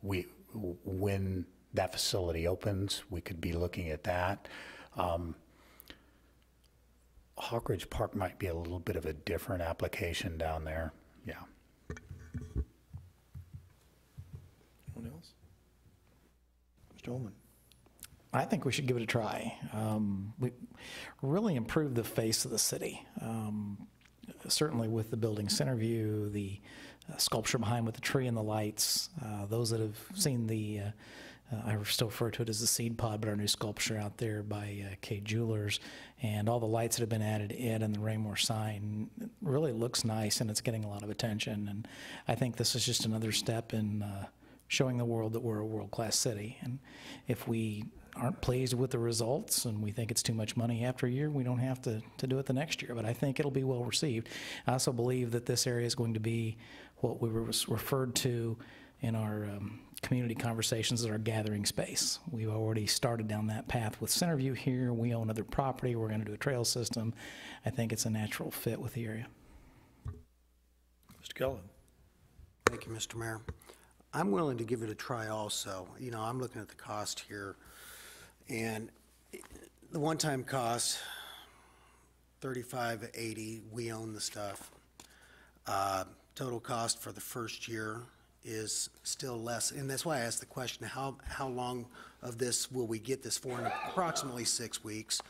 when that facility opens, we could be looking at that. Hawk Ridge Park might be a little bit of a different application down there, yeah. Anyone else? Mr. Ullman. I think we should give it a try. We really improved the face of the city. Certainly with the building Centerview, the sculpture behind with the tree and the lights. Those that have seen the, I still refer to it as the seed pod, but our new sculpture out there by K Jewelers, and all the lights that have been added in and the Raymore sign, it really looks nice and it's getting a lot of attention. And I think this is just another step in showing the world that we're a world-class city. And if we aren't pleased with the results and we think it's too much money after a year, we don't have to do it the next year. But I think it'll be well received. I also believe that this area is going to be what we were referred to in our community conversations as our gathering space. We've already started down that path with Centerview here. We own other property. We're going to do a trail system. I think it's a natural fit with the area. Mr. Kellogg. Thank you, Mr. Mayor. I'm willing to give it a try also. You know, I'm looking at the cost here, and the one-time cost, $35.80, we own the stuff. Total cost for the first year is still less, and that's why I asked the question, how long of this will we get this for? In approximately 6 weeks.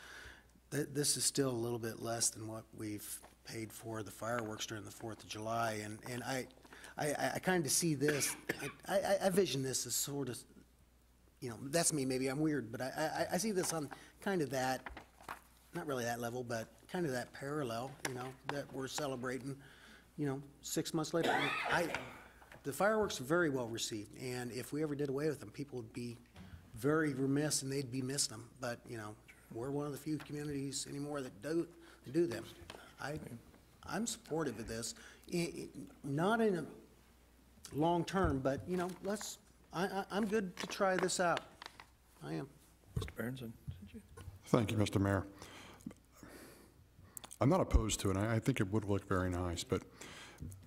This is still a little bit less than what we've paid for the fireworks during the 4th of July, and I kind of see this, I vision this as sort of, you know, that's me, maybe I'm weird, but I see this on kind of that, not really that level, but kind of that parallel, you know, that we're celebrating, you know, 6 months later. The fireworks are very well received, and if we ever did away with them, people would be very remiss and they'd be missing them, but, you know, we're one of the few communities anymore that do them. I'm supportive of this, not in a long term, but, you know, I'm good to try this out. I am. Mr. Berenson? Thank you, Mr. Mayor. I'm not opposed to it. I think it would look very nice, but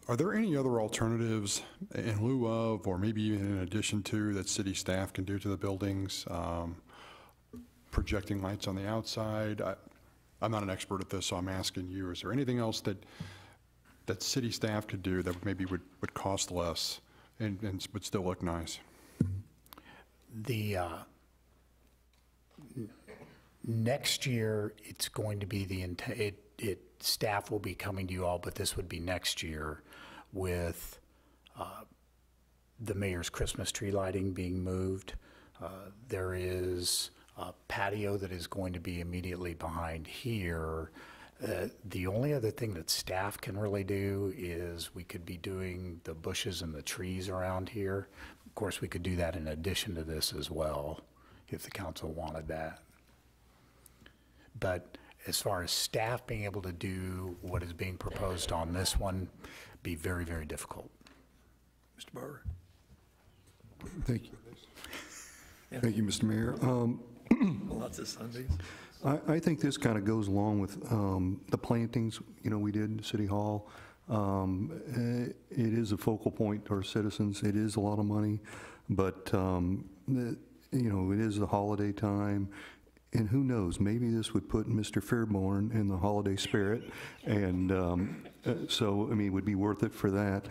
are there any other alternatives in lieu of, or maybe even in addition to, that city staff can do to the buildings? Projecting lights on the outside? I'm not an expert at this, so I'm asking you, is there anything else that city staff could do that maybe would cost less and would still look nice? The next year, it's going to be staff will be coming to you all, but this would be next year with the mayor's Christmas tree lighting being moved. There is a patio that is going to be immediately behind here. The only other thing that staff can really do is we could be doing the bushes and the trees around here. Of course, we could do that in addition to this as well, if the council wanted that. But as far as staff being able to do what is being proposed on this one, be very, very difficult. Mr. Barber? Thank you. Thank you, Mr. Mayor. Lots of Sundays. I think this kind of goes along with the plantings, you know, we did in City Hall. It is a focal point to our citizens. It is a lot of money, but, you know, it is the holiday time. And who knows, maybe this would put Mr. Fairborn in the holiday spirit. And so, I mean, it would be worth it for that.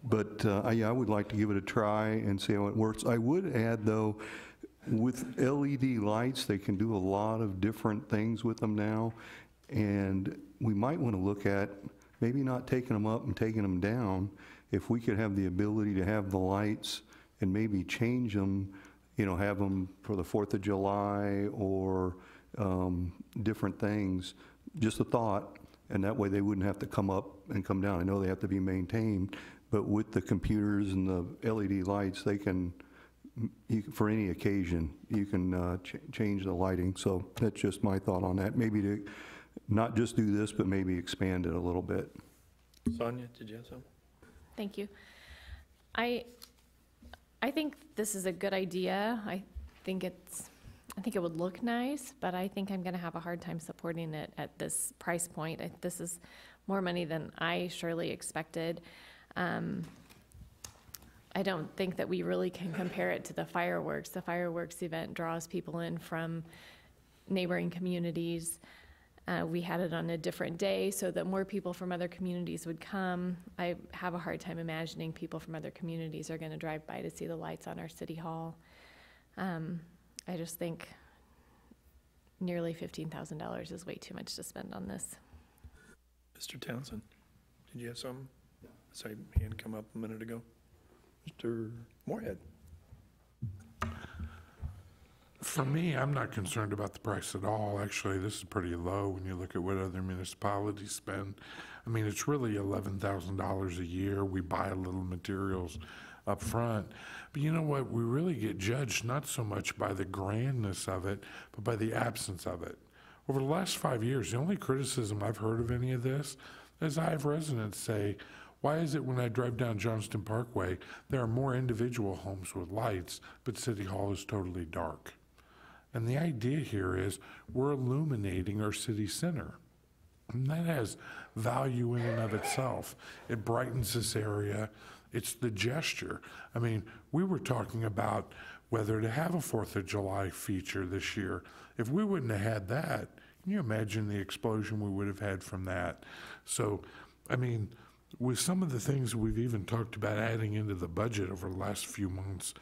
But yeah, I would like to give it a try and see how it works. I would add, though, with LED lights, they can do a lot of different things with them now. And we might want to look at maybe not taking them up and taking them down. If we could have the ability to have the lights and maybe change them, you know, have them for the 4th of July or different things, just a thought, and that way they wouldn't have to come up and come down. I know they have to be maintained, but with the computers and the LED lights, they can, for any occasion, you can change the lighting. So that's just my thought on that. Maybe to not just do this, but maybe expand it a little bit. Sonia, did you have something? Thank you. I think this is a good idea. I think it would look nice, but I think I'm going to have a hard time supporting it at this price point. This is more money than I surely expected. I don't think that we really can compare it to the fireworks. The fireworks event draws people in from neighboring communities. We had it on a different day so that more people from other communities would come. I have a hard time imagining people from other communities are going to drive by to see the lights on our city hall. I just think nearly $15,000 is way too much to spend on this. Mr. Townsend, did you have something? Sorry, hand come up a minute ago. Mr. Moorhead. For me, I'm not concerned about the price at all. Actually, this is pretty low when you look at what other municipalities spend. I mean, it's really $11,000 a year. We buy a little materials up front. But you know what? We really get judged not so much by the grandness of it, but by the absence of it. Over the last 5 years, the only criticism I've heard of any of this is I have residents say, why is it when I drive down Johnston Parkway, there are more individual homes with lights, but City Hall is totally dark? And the idea here is we're illuminating our city center. And that has value in and of itself. It brightens this area. It's the gesture. I mean, we were talking about whether to have a 4th of July feature this year. If we wouldn't have had that, can you imagine the explosion we would have had from that? So, I mean, with some of the things we've even talked about adding into the budget over the last few months,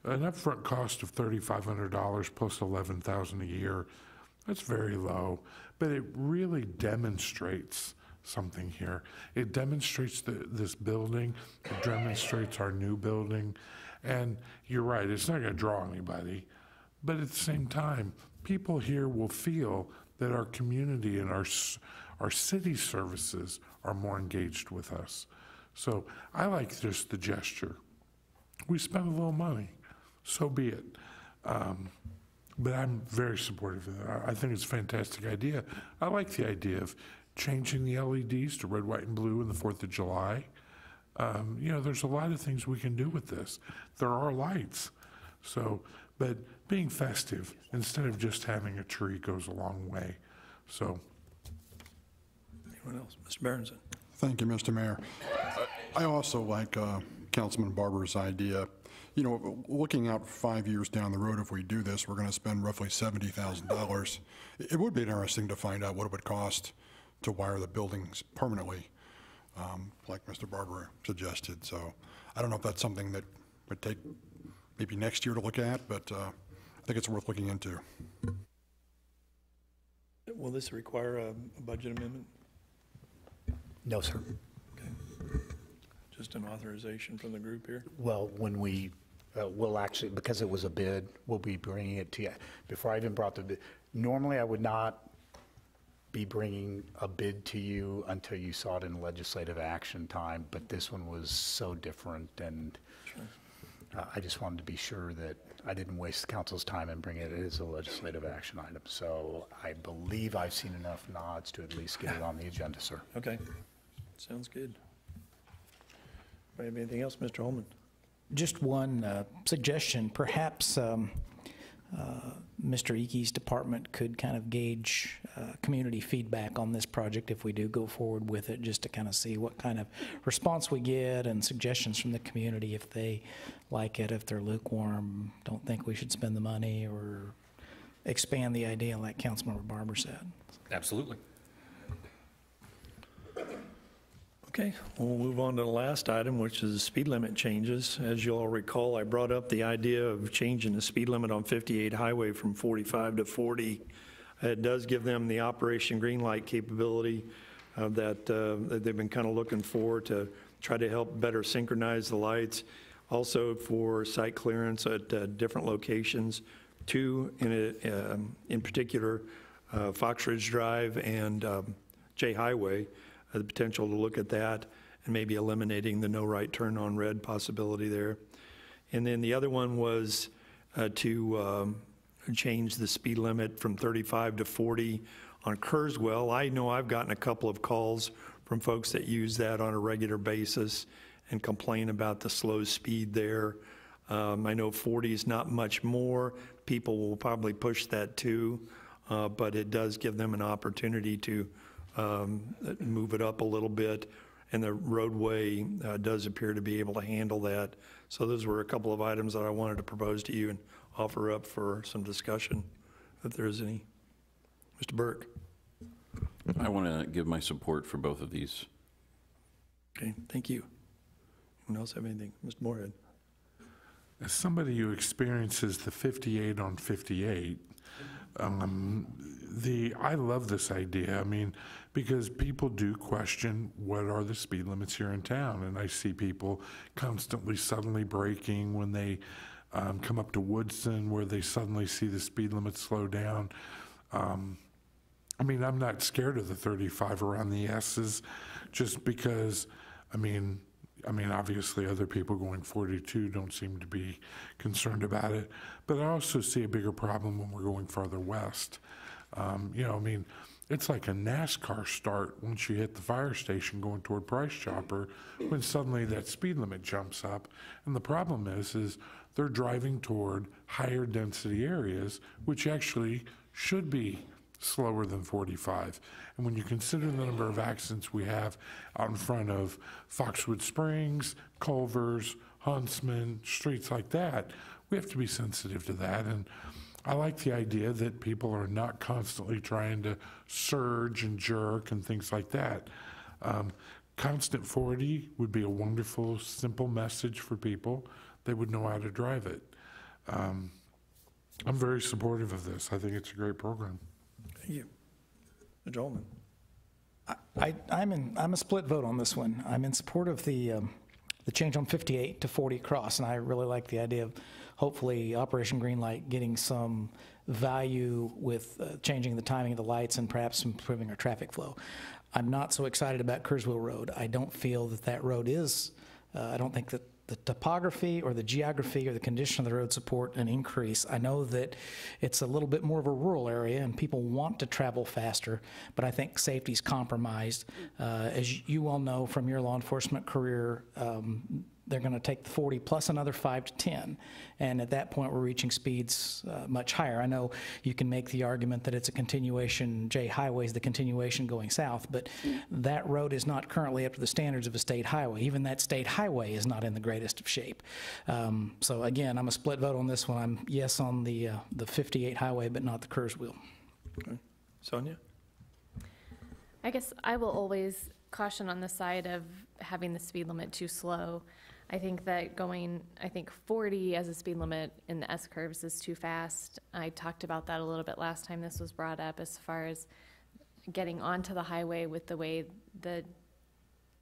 An upfront cost of $3,500 plus $11,000 a year, that's very low, but it really demonstrates something here. It demonstrates this building, it demonstrates our new building, and you're right, it's not going to draw anybody, but at the same time, people here will feel that our community and our city services are more engaged with us. So I like just the gesture. We spend a little money, so be it. But I'm very supportive of that. I think it's a fantastic idea. I like the idea of changing the LEDs to red, white, and blue in the 4th of July. You know, there's a lot of things we can do with this. There are lights. So, but being festive instead of just having a tree goes a long way. So. Anyone else? Mr. Berenson. Thank you, Mr. Mayor. I also like Councilman Barber's idea. You know, looking out 5 years down the road, if we do this, we're going to spend roughly $70,000. It would be interesting to find out what it would cost to wire the buildings permanently, like Mr. Barber suggested. So I don't know if that's something that would take maybe next year to look at, but I think it's worth looking into. Will this require a budget amendment? No, sir. Okay. Just an authorization from the group here? Well, when we'll actually, because it was a bid, we'll be bringing it to you. Before I even brought the bid, normally I would not be bringing a bid to you until you saw it in legislative action time, but this one was so different, and I just wanted to be sure that I didn't waste the council's time and bring it as a legislative action item. So I believe I've seen enough nods to at least get it on the agenda, sir. Okay. Sounds good. Do you have anything else, Mr. Holman? Just one suggestion. Perhaps Mr. Ickey's department could kind of gauge community feedback on this project if we do go forward with it, just to kind of see what kind of response we get and suggestions from the community, if they like it, if they're lukewarm, don't think we should spend the money, or expand the idea like Councilmember Barber said. Absolutely. Okay, we'll move on to the last item, which is speed limit changes. As you'll all recall, I brought up the idea of changing the speed limit on 58 Highway from 45 to 40. It does give them the Operation Green Light capability that they've been kind of looking for, to try to help better synchronize the lights. Also for site clearance at different locations. Two, in particular, Fox Ridge Drive and J Highway. The potential to look at that and maybe eliminating the no right turn on red possibility there. And then the other one was to change the speed limit from 35 to 40 on Kurzweil. I know I've gotten a couple of calls from folks that use that on a regular basis and complain about the slow speed there. I know 40 is not much more. People will probably push that too, but it does give them an opportunity to move it up a little bit, and the roadway does appear to be able to handle that. So those were a couple of items that I wanted to propose to you and offer up for some discussion, if there is any. Mr. Burke. I want to give my support for both of these. Okay, thank you. Anyone else have anything? Mr. Moorhead. As somebody who experiences the 58 on 58, I love this idea. I mean, because people do question what are the speed limits here in town, and I see people constantly suddenly braking when they come up to Woodson, where they suddenly see the speed limit slow down. I mean, I'm not scared of the 35 around the S's, just because, I mean, obviously other people going 42 don't seem to be concerned about it, but I also see a bigger problem when we're going farther west. You know, I mean, it's like a NASCAR start once you hit the fire station going toward Price Chopper, when suddenly that speed limit jumps up. And the problem is they're driving toward higher density areas, which actually should be slower than 45. And when you consider the number of accidents we have out in front of Foxwood Springs, Culver's, Huntsman, streets like that, we have to be sensitive to that. And I like the idea that people are not constantly trying to surge and jerk and things like that. Constant 40 would be a wonderful, simple message for people they would know how to drive it. I'm very supportive of this. I think it's a great program. Thank you. Mr. Holman? I'm a split vote on this one. I'm in support of the change on 58 to 40 across, and I really like the idea of hopefully Operation Greenlight getting some value with changing the timing of the lights and perhaps improving our traffic flow. I'm not so excited about Kurzweil Road. I don't feel that road is, I don't think that the topography or the geography or the condition of the road support an increase. I know that it's a little bit more of a rural area and people want to travel faster, but I think safety's compromised. As you all know from your law enforcement career, they're going to take the 40 plus another 5 to 10. And at that point, we're reaching speeds much higher. I know you can make the argument that it's a continuation, J Highway is the continuation going south, but that road is not currently up to the standards of a state highway. Even that state highway is not in the greatest of shape. So again, I'm a split vote on this one. I'm yes on the 58 highway, but not the Kurzweil. Okay. Sonia? I guess I will always caution on the side of having the speed limit too slow. I think that 40 as a speed limit in the S-curves is too fast. I talked about that a little bit last time this was brought up as far as getting onto the highway with the way the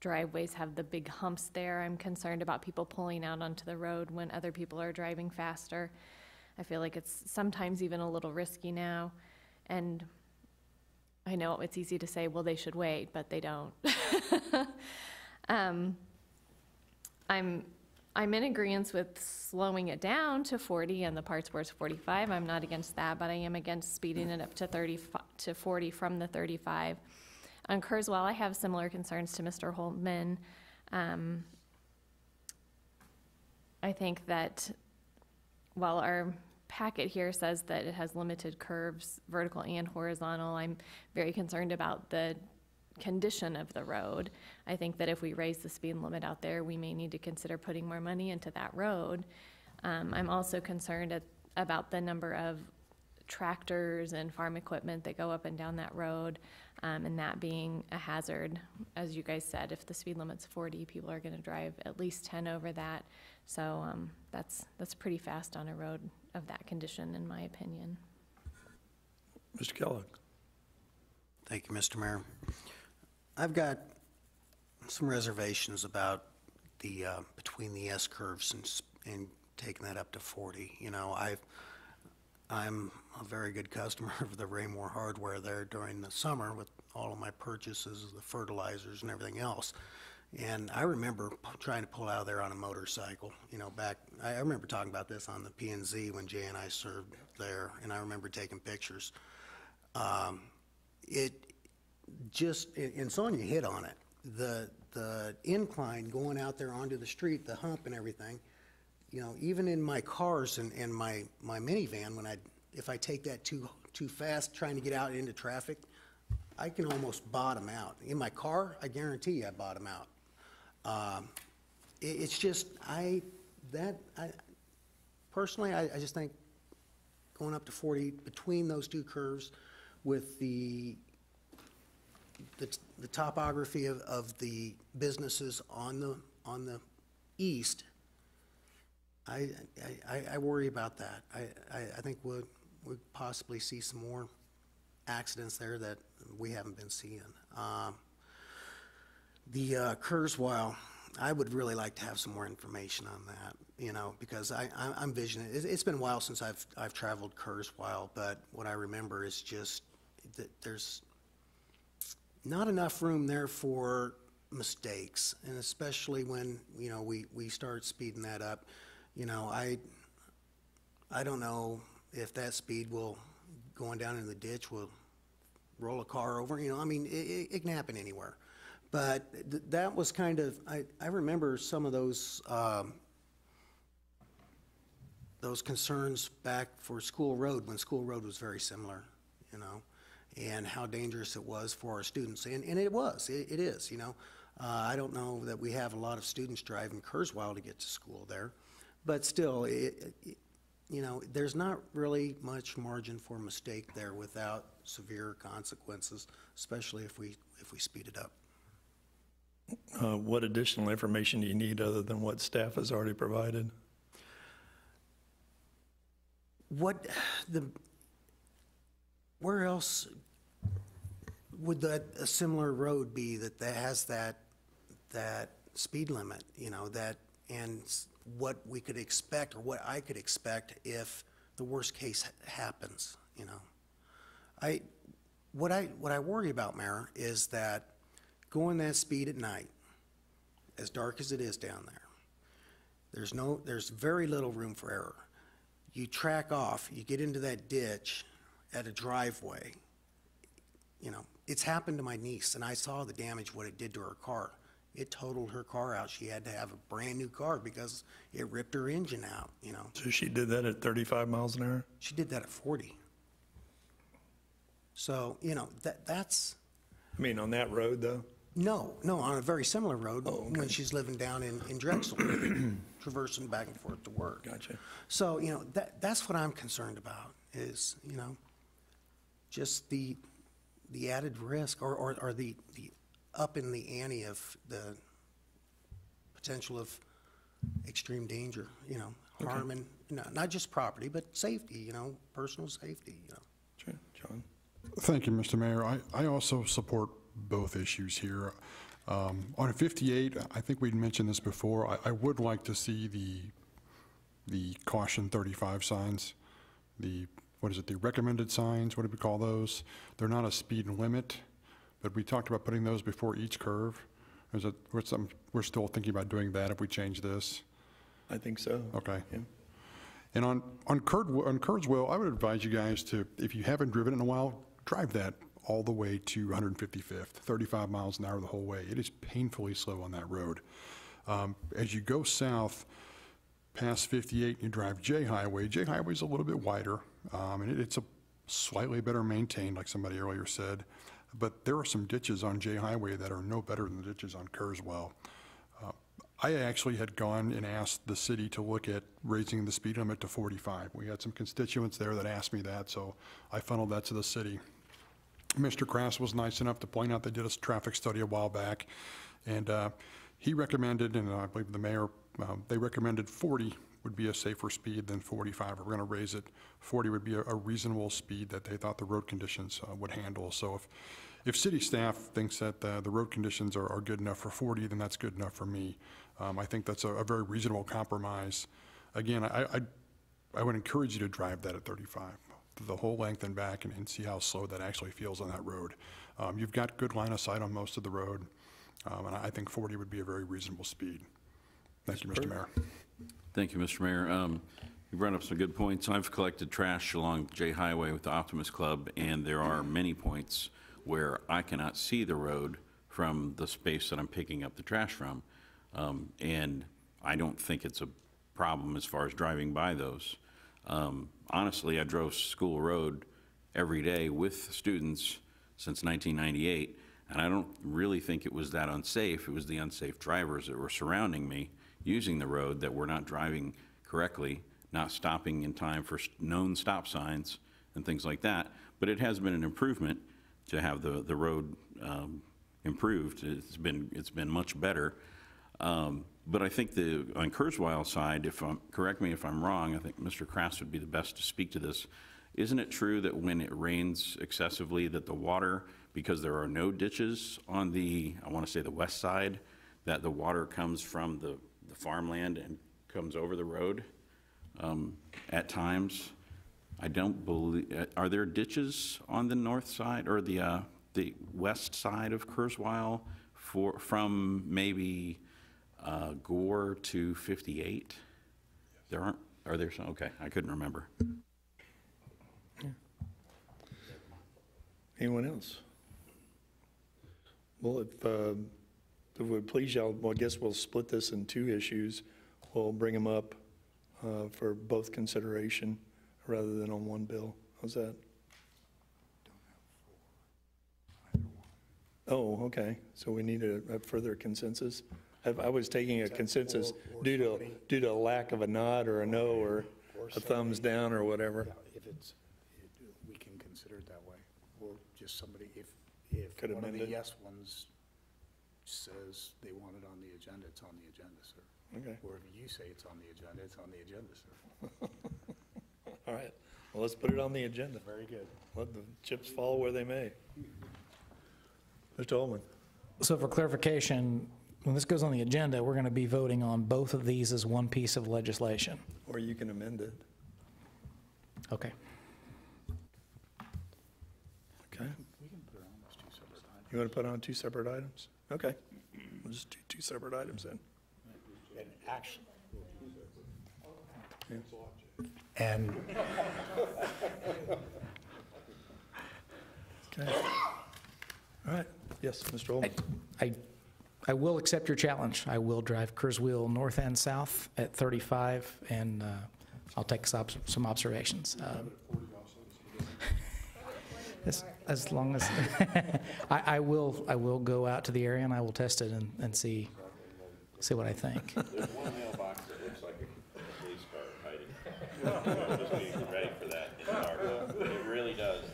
driveways have the big humps there. I'm concerned about people pulling out onto the road when other people are driving faster. I feel like it's sometimes even a little risky now. And I know it's easy to say, well, they should wait, but they don't. I'm in agreement with slowing it down to 40 and the parts where it's 45. I'm not against that, but I am against speeding it up to 40 from the 35. On Kurzweil, I have similar concerns to Mr. Holtman. I think that while our packet here says that it has limited curves, vertical and horizontal, I'm very concerned about the condition of the road. I think that if we raise the speed limit out there, we may need to consider putting more money into that road. I'm also concerned about the number of tractors and farm equipment that go up and down that road, and that being a hazard. As you guys said, if the speed limit's 40, people are going to drive at least 10 over that. So that's pretty fast on a road of that condition, in my opinion. Mr. Kellogg? Thank you, Mr. Mayor. I've got some reservations about the between the S-curves and taking that up to 40. You know, I'm a very good customer of the Raymore Hardware there during the summer with all of my purchases of the fertilizers and everything else. And I remember trying to pull out of there on a motorcycle, you know, I remember talking about this on the P&Z when Jay and I served there, and I remember taking pictures. And Sonia hit on it. The incline going out there onto the street, the hump and everything, you know, even in my cars and my minivan, if I take that too fast trying to get out into traffic, I can almost bottom out. In my car, I guarantee you I bottom out. It's just, personally, I just think going up to 40 between those two curves with the topography of the businesses on the east, I worry about that. I think we'll possibly see some more accidents there that we haven't been seeing. The Kurzweil, I would really like to have some more information on that, you know, because I'm visioning. It's been a while since I've traveled Kurzweil, but what I remember is just that there's not enough room there for mistakes, and especially when, you know, we start speeding that up. You know, I don't know if that speed going down in the ditch will roll a car over. You know, I mean, it can happen anywhere. But that was kind of, I remember some of those concerns back for School Road, when School Road was very similar, you know, and how dangerous it was for our students. And it was, it is, you know. I don't know that we have a lot of students driving Kurzweil to get to school there, but still, you know, there's not really much margin for mistake there without severe consequences, especially if we speed it up. What additional information do you need other than what staff has already provided? where else would a similar road be that has that speed limit, you know, and what we could expect, or what I could expect if the worst case happens, you know? What I worry about, Mayor, is that going that speed at night, as dark as it is down there, there's very little room for error. You track off, you get into that ditch at a driveway, you know, it's happened to my niece, and I saw the damage, what it did to her car. It totaled her car out. She had to have a brand-new car because it ripped her engine out, you know. So she did that at 35 miles an hour? She did that at 40. So, you know, that's... I mean, on that road, though? No, on a very similar road when she's living down in Drexel, traversing back and forth to work. Gotcha. So, you know, that's what I'm concerned about is, you know, just the added risk or the up in the ante of the potential of extreme danger, you know, harming, not just property, but safety, you know, personal safety, you know. Sure. John? Thank you, Mr. Mayor. I also support both issues here. On 58, I think we'd mentioned this before, I would like to see the caution 35 signs, the recommended signs, what do we call those? They're not a speed limit, but we talked about putting those before each curve. We're still thinking about doing that if we change this? I think so. Okay. Yeah. And on Curdswell, I would advise you guys to, if you haven't driven it in a while, drive that all the way to 155th, 35 miles an hour the whole way. It is painfully slow on that road. As you go south past 58 and you drive J Highway is a little bit wider, and it's a slightly better maintained, like somebody earlier said, but there are some ditches on J Highway that are no better than the ditches on Kurzweil. I actually had gone and asked the city to look at raising the speed limit to 45. We had some constituents there that asked me that, so I funneled that to the city. Mr. Krass was nice enough to point out they did a traffic study a while back, and he recommended, and I believe the mayor, they recommended 40 would be a safer speed than 45. We're going to raise it. 40 would be a reasonable speed that they thought the road conditions would handle. So if city staff thinks that the road conditions are good enough for 40, then that's good enough for me. I think that's a very reasonable compromise. Again, I would encourage you to drive that at 35, the whole length and back, and see how slow that actually feels on that road. You've got good line of sight on most of the road, and I think 40 would be a very reasonable speed. Thank you, Mr. Mayor. Thank you, Mr. Mayor. You brought up some good points. I've collected trash along J Highway with the Optimist Club, and there are many points where I cannot see the road from the space that I'm picking up the trash from. And I don't think it's a problem as far as driving by those. Honestly, I drove School Road every day with students since 1998, and I don't really think it was that unsafe. It was the unsafe drivers that were surrounding me using the road that were not driving correctly, not stopping in time for known stop signs and things like that. But it has been an improvement to have the road improved. It's been much better. But I think on Kurzweil side, correct me if I'm wrong, I think Mr. Krass would be the best to speak to this. Isn't it true that when it rains excessively that the water, because there are no ditches on I want to say the west side, that the water comes from the farmland and comes over the road at times? I don't believe, are there ditches on the north side or the west side of Kurzweil from maybe Gore to 58? There aren't, are there some? Okay, I couldn't remember. Anyone else? Well, if it would please y'all, well, I guess we'll split this in two issues. We'll bring them up for both consideration rather than on one bill. How's that? Oh, okay. So we need a further consensus. I was taking a consensus due to a lack of a nod or a no or a thumbs down or whatever. If we can consider it that way, or just somebody, if one of the yes ones says they want it on the agenda, it's on the agenda, sir. Okay. Or if you say it's on the agenda, it's on the agenda, sir. All right. Well, let's put it on the agenda. Very good. Let the chips fall where they may. Mr. Holman? So for clarification, when this goes on the agenda, we're going to be voting on both of these as one piece of legislation. Or you can amend it. Okay. Okay. You want to put on two separate items? Okay. We'll just do two separate items then. And Okay. All right. Yes, Mr. Holman? I will accept your challenge. I will drive Kurzweil north and south at 35, and I'll take some observations. As long as, I will go out to the area and I will test it and see what I think. There's one mailbox that looks like a police car hiding. Just be ready for that in the dark. It really does.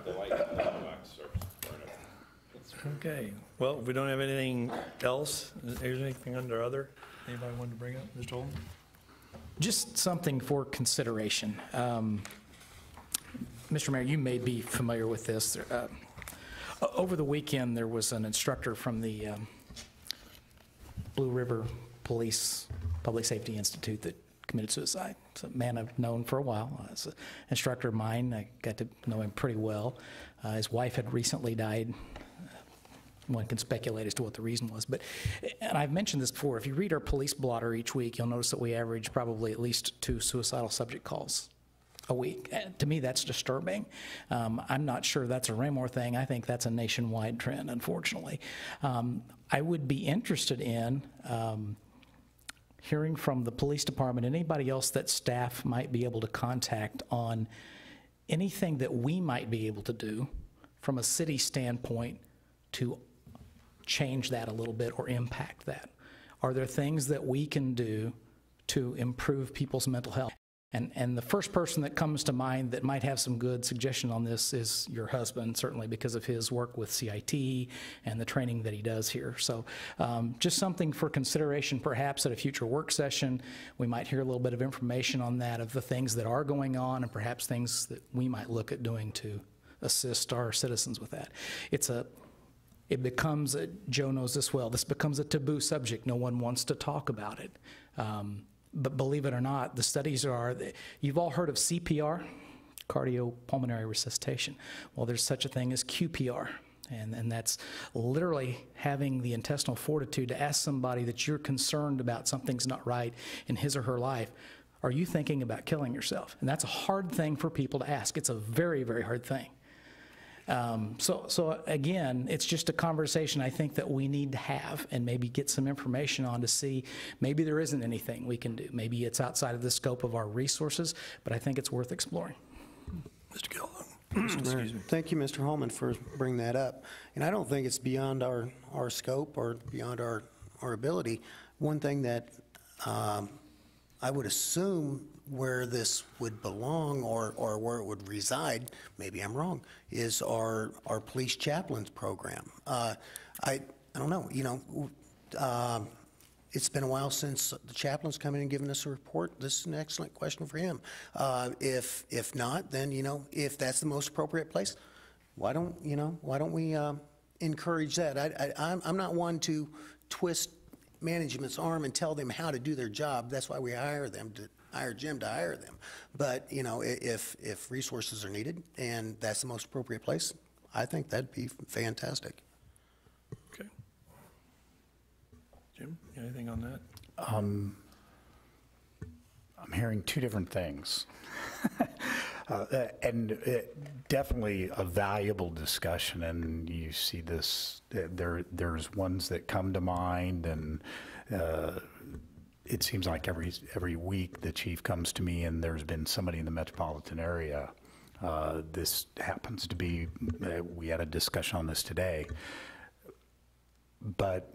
The light in the mailbox starts to burn up. Okay. Well, if we don't have anything else, is there anything under other? Anybody want to bring up? Mr. Holman? Just something for consideration. Mr. Mayor, you may be familiar with this. Over the weekend, there was an instructor from the Blue River Police Public Safety Institute that committed suicide. It's a man I've known for a while. As an instructor of mine, I got to know him pretty well. His wife had recently died. One can speculate as to what the reason was. And I've mentioned this before, if you read our police blotter each week, you'll notice that we average probably at least 2 suicidal subject calls a week. To me, that's disturbing. I'm not sure that's a Raymore thing. I think that's a nationwide trend, unfortunately. I would be interested in hearing from the police department, anybody else that staff might be able to contact on anything that we might be able to do from a city standpoint to change that a little bit or impact that. Are there things that we can do to improve people's mental health? And the first person that comes to mind that might have some good suggestion on this is your husband, certainly because of his work with CIT and the training that he does here. So just something for consideration perhaps at a future work session. We might hear a little bit of information on that, of the things that are going on and perhaps things that we might look at doing to assist our citizens with that. It becomes, Joe knows this well, this becomes a taboo subject. No one wants to talk about it. But believe it or not, the studies are, you've all heard of CPR, cardiopulmonary resuscitation. Well, there's such a thing as QPR, and that's literally having the intestinal fortitude to ask somebody that you're concerned about something's not right in his or her life, are you thinking about killing yourself? And that's a hard thing for people to ask. It's a very, very hard thing. So again, it's just a conversation I think that we need to have and maybe get some information on to see maybe there isn't anything we can do. Maybe it's outside of the scope of our resources, but I think it's worth exploring. Mr. Gill. Mr. Mayor, thank you, Mr. Holman, for bringing that up. And I don't think it's beyond our scope or beyond our ability. One thing that I would assume where this would belong or where it would reside, maybe I'm wrong, is our police chaplains program. I don't know, it's been a while since the chaplain's come in and given us a report. This is an excellent question for him. If not, then, if that's the most appropriate place, why don't we encourage that? I'm not one to twist management's arm and tell them how to do their job. That's why we hire Jim to hire them. But, if resources are needed and that's the most appropriate place, I think that'd be fantastic. Okay. Jim, anything on that? I'm hearing two different things. And definitely a valuable discussion, and you see this, there's ones that come to mind, and it seems like every week the chief comes to me and there's been somebody in the metropolitan area. This happens to be, we had a discussion on this today, but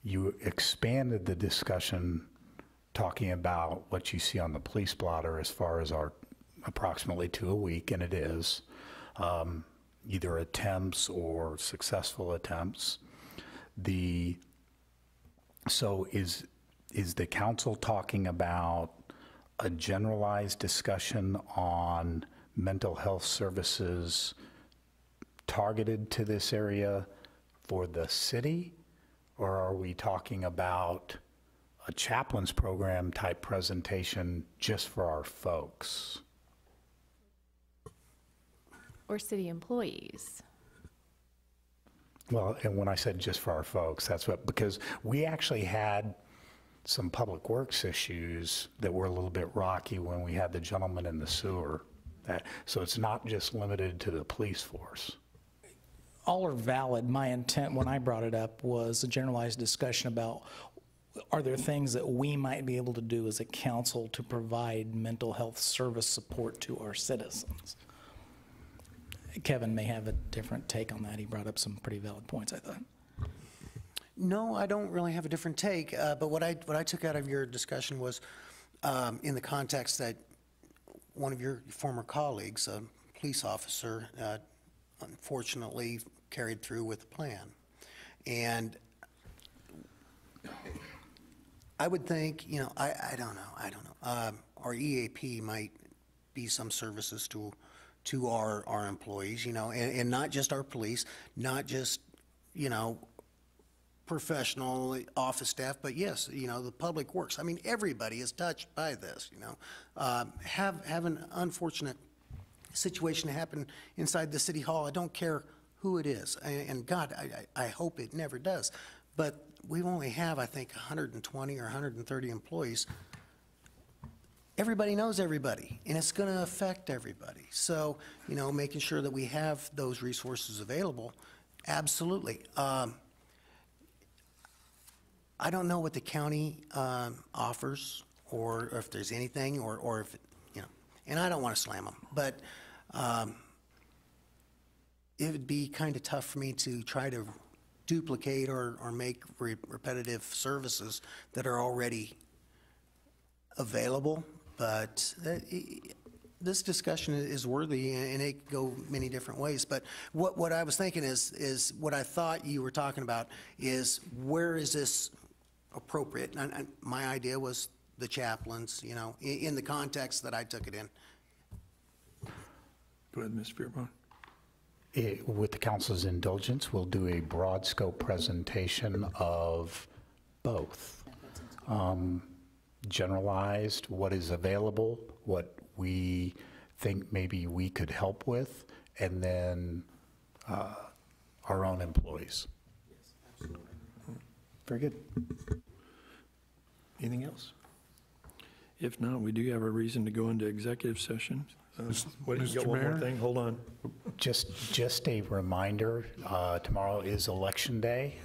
you expanded the discussion talking about what you see on the police blotter as far as our approximately 2 a week, and it is either attempts or successful attempts. So is the council talking about a generalized discussion on mental health services targeted to this area for the city? Or are we talking about a chaplain's program type presentation just for our folks? Or city employees? Well, and when I said just for our folks, that's what, because we actually had some public works issues that were a little bit rocky when we had the gentleman in the sewer. So it's not just limited to the police force. All are valid. My intent when I brought it up was a generalized discussion about, are there things that we might be able to do as a council to provide mental health service support to our citizens? Kevin may have a different take on that. He brought up some pretty valid points, I thought. No, I don't really have a different take, but what I took out of your discussion was in the context that one of your former colleagues, a police officer, unfortunately carried through with the plan. And I would think, you know, I don't know. Our EAP might be some services to our employees, you know, and not just our police, not just, you know, professional office staff, but yes, you know, the public works. I mean, everybody is touched by this, you know. Have an unfortunate situation happen inside the city hall. I don't care who it is, and God, I hope it never does. But we only have, I think, 120 or 130 employees. Everybody knows everybody, and it's going to affect everybody. So, you know, making sure that we have those resources available, absolutely. I don't know what the county offers, or if there's anything, or if, you know, and I don't want to slam them, but it would be kind of tough for me to try to duplicate or make repetitive services that are already available. But this discussion is worthy, and it could go many different ways. But what I was thinking is what I thought you were talking about is, where is this appropriate? And my idea was the chaplains, you know, in the context that I took it in. Go ahead, Ms. Fearbone. With the council's indulgence, we'll do a broad scope presentation of both. Generalized, what is available, what we think maybe we could help with, and then our own employees. Yes, absolutely. Very good. Anything else? If not, we do have a reason to go into executive session. Wait, you got one more thing? Hold on. Just a reminder, tomorrow is Election Day.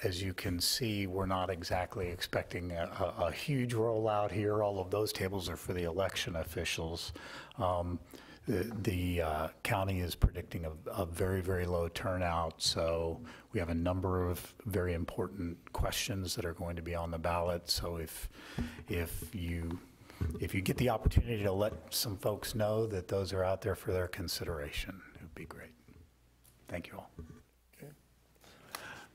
As you can see, we're not exactly expecting a huge rollout here. All of those tables are for the election officials. The county is predicting a very, very low turnout, so we have a number of very important questions that are going to be on the ballot. So if you get the opportunity to let some folks know that those are out there for their consideration, it would be great. Thank you all.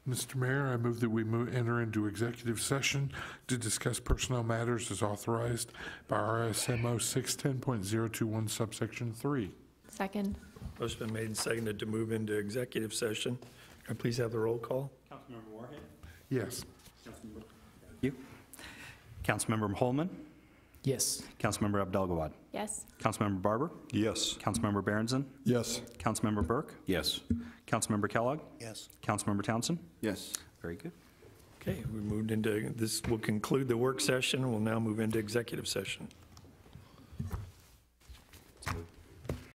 Mr. Mayor, I move that we enter into executive session to discuss personnel matters as authorized by RSMO 610.021 subsection 3. Second. Motion's been made and seconded to move into executive session. Can I please have the roll call? Councilmember Warhead? Yes. You. Councilmember Holman? Yes. Councilmember Abdel-Gawad? Yes. Councilmember Barber? Yes. Councilmember Berenson? Yes. Councilmember Burke? Yes. Councilmember Kellogg? Yes. Councilmember Townsend? Yes. Very good. Okay, we moved into, this will conclude the work session. We'll now move into executive session.